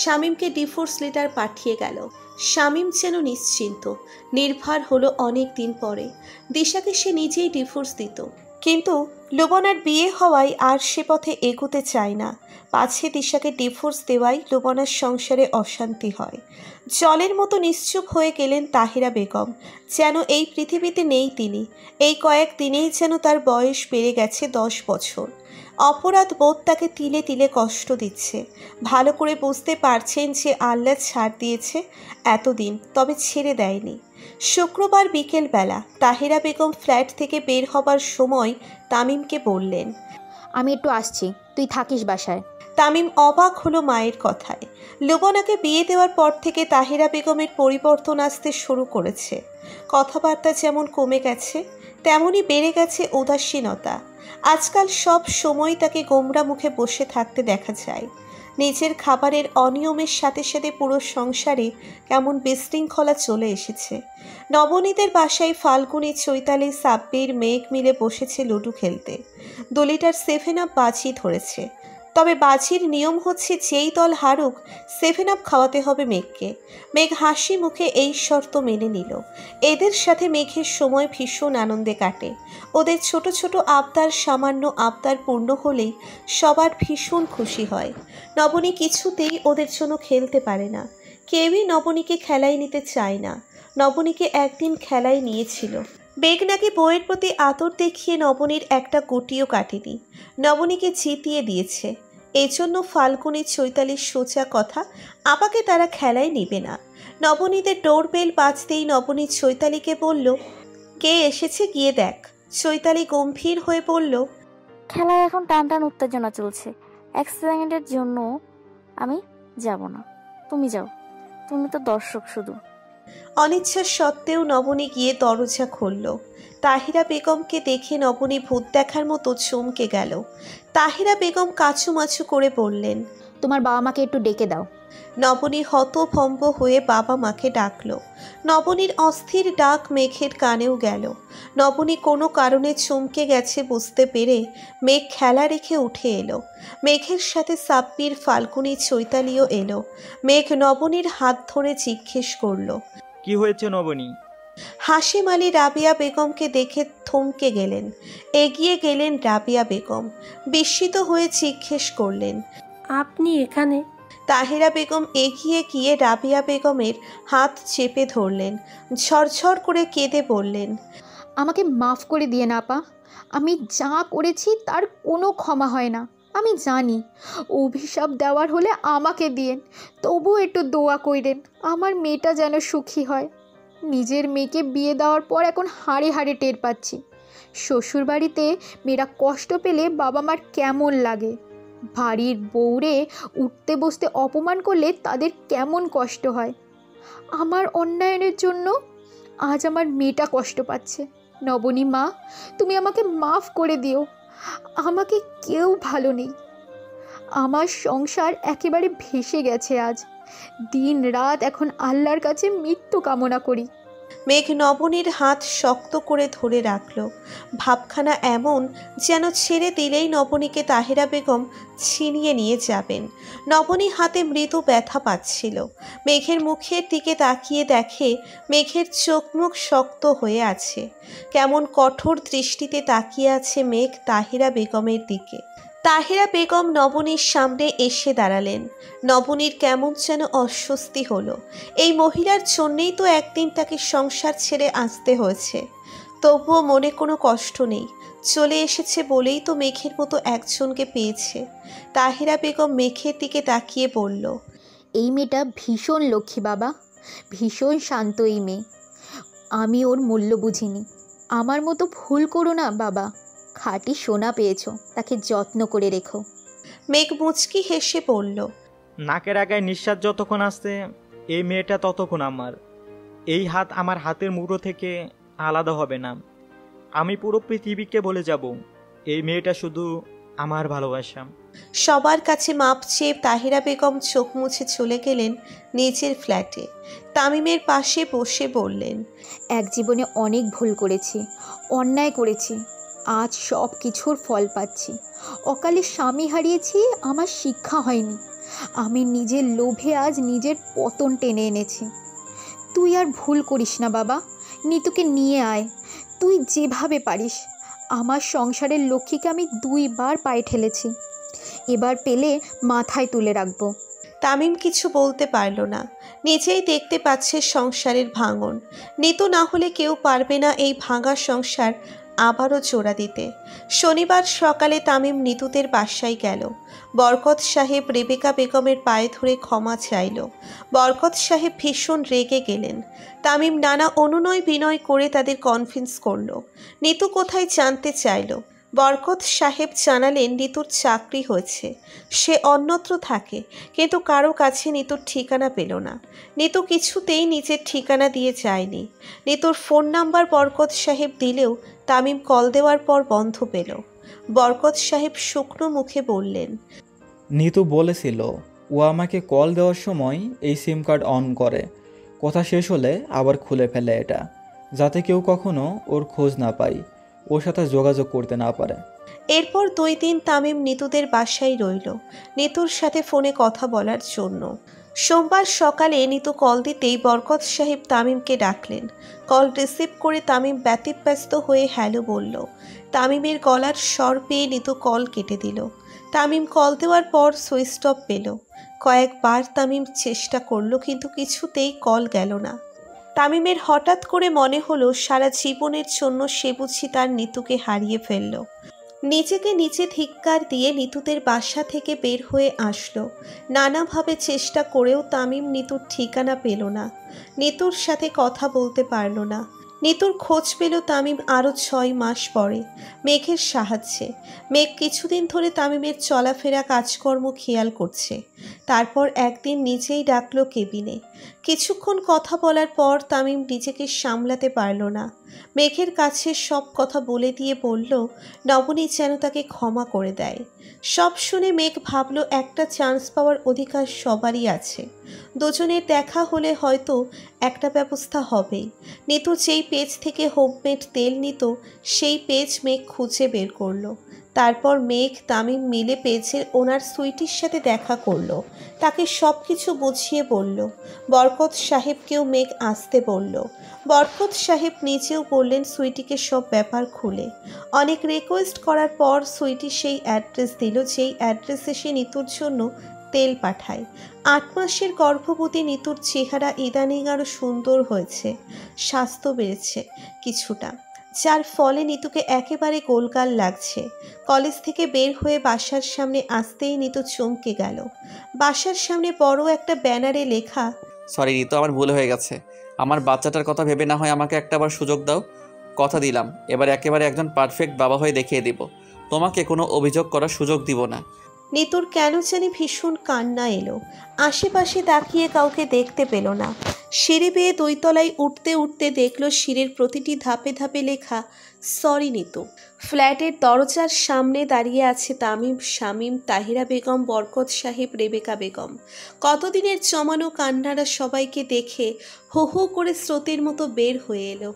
শামীমকে ডিভোর্স লেটার পাঠিয়ে গেল। শামীম যেন নিশ্চিন্ত, নির্ভর হলো অনেক দিন পরে। দিশাকে সে নিজেই ডিভোর্স দিত, কিন্তু লোবনার বিয়ে হওয়ায় আর সে পথে এগোতে চায় না। পাছে দিশাকে ডিভোর্স দেওয়াই লোবনার সংসারে অশান্তি হয়। জলের মতো নিশ্চুপ হয়ে গেলেন তাহিরা বেগম, যেন এই পৃথিবীতে নেই তিনি। এই কয়েক দিনেই যেন তার বয়স বেড়ে গেছে 10 বছর। অপরাধ বোধ তাকে তিলে তিলে কষ্ট দিচ্ছে। ভালো করে বুঝতে পারছেন যে আল্লাহ ছাড় দিয়েছে এতদিন, তবে ছেড়ে দেয়নি। শুক্রবার বিকেলবেলা তাহিরা বেগম ফ্ল্যাট থেকে বের হবার সময় তামিমকে বললেন, আমি একটু আসছি, তুই থাকিস বাসায়। তামিম অবাক হলো মায়ের কথায়। লুবনাকে বিয়ে দেওয়ার পর থেকে তাহিরা বেগমের পরিবর্তন আসতে শুরু করেছে। কথাবার্তা যেমন কমে গেছে, তেমনই বেড়ে গেছে উদাসীনতা। আজকাল সব সময় তাকে গোমরা মুখে বসে থাকতে দেখা যায়। নিজের খাবারের অনিয়মের সাথে সাথে পুরো সংসারে কেমন বিশৃঙ্খলা চলে এসেছে। নবনীতের বাসায় ফাল্গুনি, চৈতালি, সাব্বির, মেঘ মিলে বসেছে লুডু খেলতে। 2 লিটার 7 আপ বাজি ধরেছে। তবে বাজির নিয়ম হচ্ছে যেই দল হারুক 7 আপ খাওয়াতে হবে মেঘকে। মেঘ হাসি মুখে এই শর্ত মেনে নিল। এদের সাথে মেঘের সময় ভীষণ আনন্দে কাটে। ওদের ছোট ছোট আবদার, সামান্য আবদার পূর্ণ হলেই সবার ভীষণ খুশি হয়। নবনী কিছুতেই ওদের জন্য খেলতে পারে না। কেউই নবনীকে খেলায় নিতে চায় না। নবনীকে একদিন খেলায় নিয়েছিল। বেগ নাকি বইয়ের প্রতি আদর দেখিয়ে নবনীর একটা গুটিও কাটেনি। নবনীকে জিতিয়ে দিয়েছে। এজন্য ফাল্গুনি, চৈতালির সোজা কথা, আপাকে তারা খেলায় নেবে না। নবনীদের ডোরবেল বাজতেই নবনী চৈতালিকে বলল, কে এসেছে গিয়ে দেখ। চৈতালি গম্ভীর হয়ে বলল, খেলায় এখন টান টান উত্তেজনা চলছে, 1 সেকেন্ডের জন্য আমি যাব না, তুমি যাও, তুমি তো দর্শক শুধু। অনিচ্ছা সত্ত্বেও নবনী গিয়ে দরজা খুলল। তাহিরা বেগমকে দেখে নবনী ভূত দেখার মতো চমকে গেল। তাহিরা বেগম কাচুমাচু করে বললেন, তোমার বাবা মাকে একটু ডেকে দাও। নবনী হতভম্ব হয়ে বাবা মাকে ডাকলো। নবনীর অস্থির ডাক মেঘের কানেও গেল। নবনী কোনো কারণে চমকে গেছে বুঝতে পেরে মেঘ খেলা রেখে উঠে এলো। মেঘের সাথে সাব্বির, ফাল্গুনি, চৈতালিও এলো। মেঘ নবনীর হাত ধরে জিজ্ঞেস করলো, কি হয়েছে নবনী? হাশিম আলী রাবিয়া বেগমকে দেখে থমকে গেলেন। এগিয়ে গেলেন রাবিয়া বেগম। বিস্মিত হয়ে জিজ্ঞেস করলেন, আপনি এখানে? তাহিরা বেগম এগিয়ে গিয়ে রাবিয়া বেগমের হাত চেপে ধরলেন। ঝরঝর করে কেঁদে বললেন, আমাকে মাফ করে দিয়ে না আপা, আমি যা করেছি তার কোনো ক্ষমা হয় না। আমি জানি অভিশাপ দেওয়ার হলে আমাকে দিয়েন, তবু একটু দোয়া কইরেন আমার মেয়েটা যেন সুখী হয়। নিজের মেয়েকে বিয়ে দেওয়ার পর এখন হাড়ে হাড়ে টের পাচ্ছি শ্বশুরবাড়িতে মেয়েরা কষ্ট পেলে বাবা মার কেমন লাগে, বাড়ির বউরে উঠতে বসতে অপমান করলে তাদের কেমন কষ্ট হয়। আমার অন্যায়ের জন্য আজ আমার মেয়েটা কষ্ট পাচ্ছে। নবনী মা, তুমি আমাকে মাফ করে দিও। আমাকে কেউ ভালো নেই, আমার সংসার একেবারে ভেসে গেছে। আজ দিন রাত এখন আল্লাহর কাছে মৃত্যু কামনা করি। মেঘ নবনীর হাত শক্ত করে ধরে রাখল। ভাবখানা এমন যেন ছেড়ে দিলেই নবনীকে তাহিরা বেগম ছিনিয়ে নিয়ে যাবেন। নবনী হাতে মৃদু ব্যথা পাচ্ছিল। মেঘের মুখের দিকে তাকিয়ে দেখে মেঘের চোখ মুখ শক্ত হয়ে আছে। কেমন কঠোর দৃষ্টিতে তাকিয়ে আছে মেঘ তাহিরা বেগমের দিকে। তাহিরা বেগম নবনীর সামনে এসে দাঁড়ালেন। নবনীর কেমন যেন অস্বস্তি হলো। এই মহিলার জন্যেই তো একদিন তাকে সংসার ছেড়ে আসতে হয়েছে। তবুও মনে কোনো কষ্ট নেই। চলে এসেছে বলেই তো মেঘের মতো একজনকে পেয়েছে। তাহিরা বেগম মেঘের দিকে তাকিয়ে বলল, এই মেয়েটা ভীষণ লক্ষ্মী বাবা, ভীষণ শান্ত এই মেয়ে। আমি ওর মূল্য বুঝিনি। আমার মতো ভুল করো না বাবা। খাঁটি সোনা পেয়েছ, তাকে যত্ন করে রেখো। মেঘ মুচকি হেসে বলল, নাকের আগায় নিঃশ্বাস যতক্ষণ আসছে এই মেয়েটা ততক্ষণ আমার। এই হাত আমার হাতের মুঠো থেকে আলাদা হবে না। আমি পুরো পৃথিবীকে বলে যাব এই মেয়েটা শুধু আমার ভালোবাসা। সবার কাছে মাপ চেয়ে তাহিরা বেগম চোখ মুছে চলে গেলেন নিজের ফ্ল্যাটে। তামিমের পাশে বসে বললেন, এক জীবনে অনেক ভুল করেছি, অন্যায় করেছি, আজ সব কিছুর ফল পাচ্ছি। অকালে স্বামী হারিয়েছি, আমার শিক্ষা হয়নি। আমি নিজের লোভে আজ নিজের পতন টেনে এনেছি। তুই আর ভুল করিস না বাবা, নিতুকে নিয়ে আয়। তুই যেভাবে পারিস। আমার সংসারের লক্ষ্মীকে আমি 2 বার পায়ে ঠেলেছি, এবার পেলে মাথায় তুলে রাখবো। তামিম কিছু বলতে পারল না। নিজেই দেখতে পাচ্ছে সংসারের ভাঙন। নিতু না হলে কেউ পারবে না এই ভাঙা সংসার আবারও জোড়া দিতে। শনিবার সকালে তামিম নিতুদের বাসায় গেল। বরকত সাহেব রেবেকা বেগমের পায়ে ধরে ক্ষমা চাইল। বরকত সাহেব ভীষণ রেগে গেলেন। তামিম নানা অনুনয় বিনয় করে তাদের কনভিন্স করল। নিতু কোথায় জানতে চাইল। বরকত সাহেব জানালেন নিতুর চাকরি হয়েছে, সে অন্যত্র থাকে, কিন্তু কারো কাছে নিতুর ঠিকানা পেল না। নিতু কিছুতেই নিজের ঠিকানা দিয়ে যায়নি। নিতুর ফোন নাম্বার বরকত সাহেব দিলেও তামিম কল দেওয়ার পর বন্ধ পেল। বরকত সাহেব শুকনো মুখে বললেন, নিতু বলেছিল ও আমাকে কল দেওয়ার সময় এই সিম কার্ড অন করে, কথা শেষ হলে আবার খুলে ফেলে এটা, যাতে কেউ কখনো ওর খোঁজ না পায়, ওর সাথে যোগাযোগ করতে না পারে। এরপর 2 দিন তামিম নিতুদের বাসায় রইল নিতুর সাথে ফোনে কথা বলার জন্য। সোমবার সকালে নিতু কল দিতেই বরকত সাহেব তামিমকে ডাকলেন। কল রিসিভ করে তামিম ব্যতিব্যস্ত হয়ে হ্যালো বলল। তামিমের গলার স্বর পেয়ে নিতু কল কেটে দিল। তামিম কল দেওয়ার পর সুইচ অফ পেল। কয়েকবার তামিম চেষ্টা করলো, কিন্তু কিছুতেই কল গেল না। তামিমের হঠাৎ করে মনে হলো সারা জীবনের জন্য সে বুঝি তার নিতুকে হারিয়ে ফেলল। নিজেকে নিচে ধিক্কার দিয়ে নিতুদের বাসা থেকে বের হয়ে আসলো। নানাভাবে চেষ্টা করেও তামিম নিতুর ঠিকানা পেল না, নিতুর সাথে কথা বলতে পারল না। নিতুর খোঁজ পেল তামিম আরও 6 মাস পরে মেঘের সাহায্যে। মেঘ কিছুদিন ধরে তামিমের চলাফেরা কাজকর্ম খেয়াল করছে। তারপর একদিন নিজেই ডাকলো কেবিনে। কিছুক্ষণ কথা বলার পর তামিম নিজেকে সামলাতে পারল না। মেঘের কাছে সব কথা বলে দিয়ে বলল নবনী যেন তাকে ক্ষমা করে দেয়। সব শুনে মেঘ ভাবল একটা চান্স পাওয়ার অধিকার সবারই আছে। দুজনের দেখা হলে হয়তো একটা ব্যবস্থা হবেই। নিতু যেই পেজ থেকে হোমমেড তেল নিত সেই পেজ মেঘ খুঁজে বের করলো। তারপর মেঘ তামিম মিলে পেজের ওনার সুইটির সাথে দেখা করলো। তাকে সব কিছু বুঝিয়ে বলল। বরকত সাহেবকেও মেঘ আসতে বলল। বরকত সাহেব নিজেও বললেন সুইটিকে সব ব্যাপার খুলে। অনেক রিকোয়েস্ট করার পর সুইটি সেই অ্যাড্রেস দিল যেই অ্যাড্রেসে সে নিতুর জন্য তেল পাঠায়। 8 মাসের গর্ভবতী নিতুর চেহারা ইদানিং আরও সুন্দর হয়েছে, স্বাস্থ্য বেড়েছে কিছুটা, যার ফলে নিতুকে একেবারে গোলগাল লাগছে। কলেজ থেকে বের হয়ে বাসার সামনে আসতেই নিতু চমকে গেল। বাসার সামনে বড় একটা ব্যানারে লেখা, সরি ঋতু, আমার ভুল হয়ে গেছে। আমার বাচ্চাটার কথা ভেবে না হয় আমাকে একটাবার সুযোগ দাও। কথা দিলাম এবার একেবারে একজন পারফেক্ট বাবা হয়ে দেখিয়ে দিব। তোমাকে কোনো অভিযোগ করার সুযোগ দিব না। নিতুর কেন জানি ভীষণ কান্না এলো। আশেপাশে তাকিয়ে কাউকে দেখতে পেল না। সিঁড়ি বেয়ে 2 তলায় উঠতে উঠতে দেখল সিঁড়ির প্রতিটি ধাপে ধাপে লেখা সরি নিতু। ফ্ল্যাটের দরজার সামনে দাঁড়িয়ে আছে তামিম, শামীম, তাহিরা বেগম, বরকত সাহেব, রেবেকা বেগম। কতদিনের জমানো কান্নারা সবাইকে দেখে হো হো করে স্রোতের মতো বের হয়ে এলো।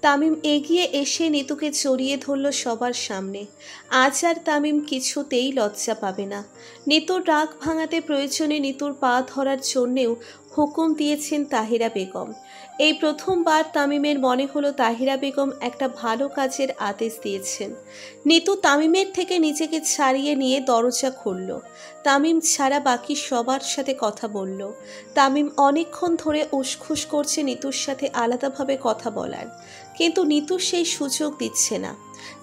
তামিম এগিয়ে এসে নিতুকে জড়িয়ে ধরল সবার সামনে। আজ আর তামিম কিছুতেই লজ্জা পাবে না। নিতুর রাগ ভাঙাতে প্রয়োজনে নিতুর পা ধরার জন্যেও হুকুম দিয়েছেন তাহিরা বেগম। এই প্রথমবার তামিমের মনে হলো তাহিরা বেগম একটা ভালো কাজের আদেশ দিয়েছেন। নিতু তামিমের থেকে নিজেকে ছাড়িয়ে নিয়ে দরজা খুলল। তামিম ছাড়া বাকি সবার সাথে কথা বলল। তামিম অনেকক্ষণ ধরে উসখুস করছে নিতুর সাথে আলাদাভাবে কথা বলার, কিন্তু নিতু সেই সুযোগ দিচ্ছে না।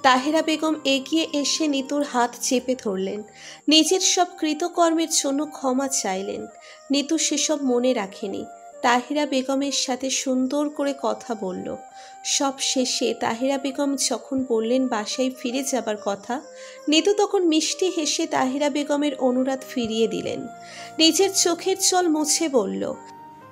তাহিরা বেগম এগিয়ে এসে নিতুর হাত চেপে ধরলেন। নিজের সব কৃতকর্মের জন্য ক্ষমা চাইলেন। নিতু সেসব মনে রাখেনি। তাহিরা বেগমের সাথে সুন্দর করে কথা বলল। সব শেষে তাহিরা বেগম যখন বললেন বাসায় ফিরে যাবার কথা, নিতু তখন মিষ্টি হেসে তাহিরা বেগমের অনুরোধ ফিরিয়ে দিলেন। নিজের চোখের জল মুছে বলল,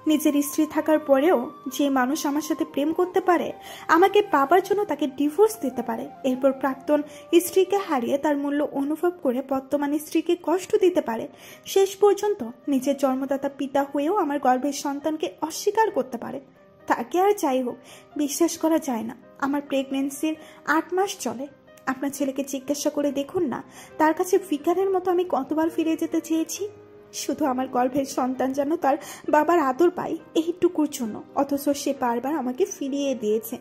নিজের স্ত্রী থাকার পরেও যে মানুষ আমার সাথে প্রেম করতে পারে, আমাকে পাবার জন্য তাকে ডিভোর্স দিতে পারে, এরপর প্রাক্তন স্ত্রীকে হারিয়ে তার মূল্য অনুভব করে বর্তমান স্ত্রীকে কষ্ট দিতে পারে, শেষ পর্যন্ত নিজের জন্মদাতা পিতা হয়েও আমার গর্ভের সন্তানকে অস্বীকার করতে পারে, তাকে আর যাই হোক বিশ্বাস করা যায় না। আমার প্রেগনেন্সির 8 মাস চলে। আপনার ছেলেকে জিজ্ঞাসা করে দেখুন না, তার কাছে ভিখারের মতো আমি কতবার ফিরে যেতে চেয়েছি, শুধু আমার গর্ভের সন্তান যেন তার বাবার আদর পায় এইটুকুর জন্য, অথচ সে বারবার আমাকে ফিরিয়ে দিয়েছে।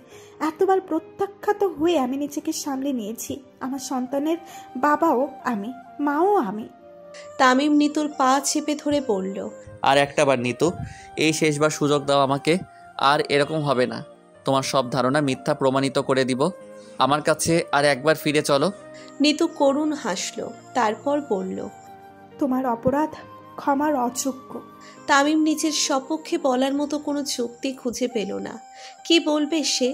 এতবার প্রত্যাখ্যাত হয়ে আমি নিজেকে সামলে নিয়েছি। আমার সন্তানের বাবাও আমি, মাও আমি। তামিম নিতুর পা চেপে ধরে বলল, আর একটাবার নিতু, এই শেষবার সুযোগ দাও আমাকে, আর এরকম হবে না। তোমার সব ধারণা মিথ্যা প্রমাণিত করে দিব। আমার কাছে আর একবার ফিরে চলো। নিতু করুণ হাসল, তারপর বলল, তোমার অপরাধ ক্ষমার অযোগ্য। তামিম নিজের সপক্ষে বলার মতো কোনো যুক্তি খুঁজে পেল না। কি বলবে সে?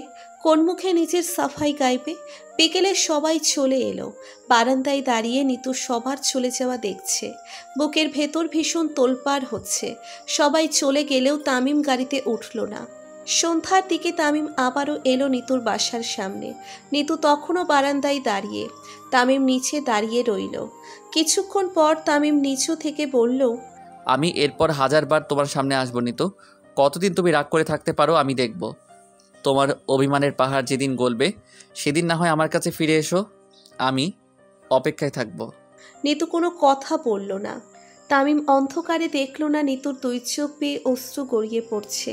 কোন মুখে নিজের সাফাই গাইবে? বিকেলে সবাই চলে এলো। বারান্দায় দাঁড়িয়ে নিতু সবার চলে যাওয়া দেখছে। বুকের ভেতর ভীষণ তোলপাড় হচ্ছে। সবাই চলে গেলেও তামিম গাড়িতে উঠল না। সন্ধ্যার দিকে তামিম আবারও এলো নিতুর বাসার সামনে। নিতু তখনও বারান্দায় দাঁড়িয়ে। তামিম নিচে দাঁড়িয়ে রইল। কিছুক্ষণ পর তামিম নিচু থেকে বলল, আমি এরপর 1000বার তোমার সামনে আসবো নিতু। কতদিন তুমি রাগ করে থাকতে পারো আমি দেখব। তোমার অভিমানের পাহাড় যেদিন গলবে সেদিন না হয় আমার কাছে ফিরে এসো, আমি অপেক্ষায় থাকব। নিতু কোনো কথা বলল না। তামিম অন্ধকারে দেখল না নিতুর দুই চোখ বেয়ে অশ্রু গড়িয়ে পড়ছে।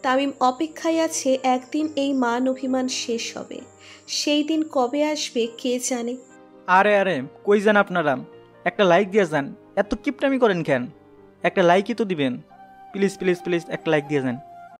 তামিম অপেক্ষায় আছে একদিন এই মান অভিমান শেষ হবে। সেই দিন কবে আসবে কে জানে। আরে আরে কই যান আপনারা? একটা লাইক দিয়ে যান। এত কিপটামি করেন কেন? একটা লাইকই তো দিবেন। প্লিজ প্লিজ প্লিজ একটা লাইক দিয়ে যান।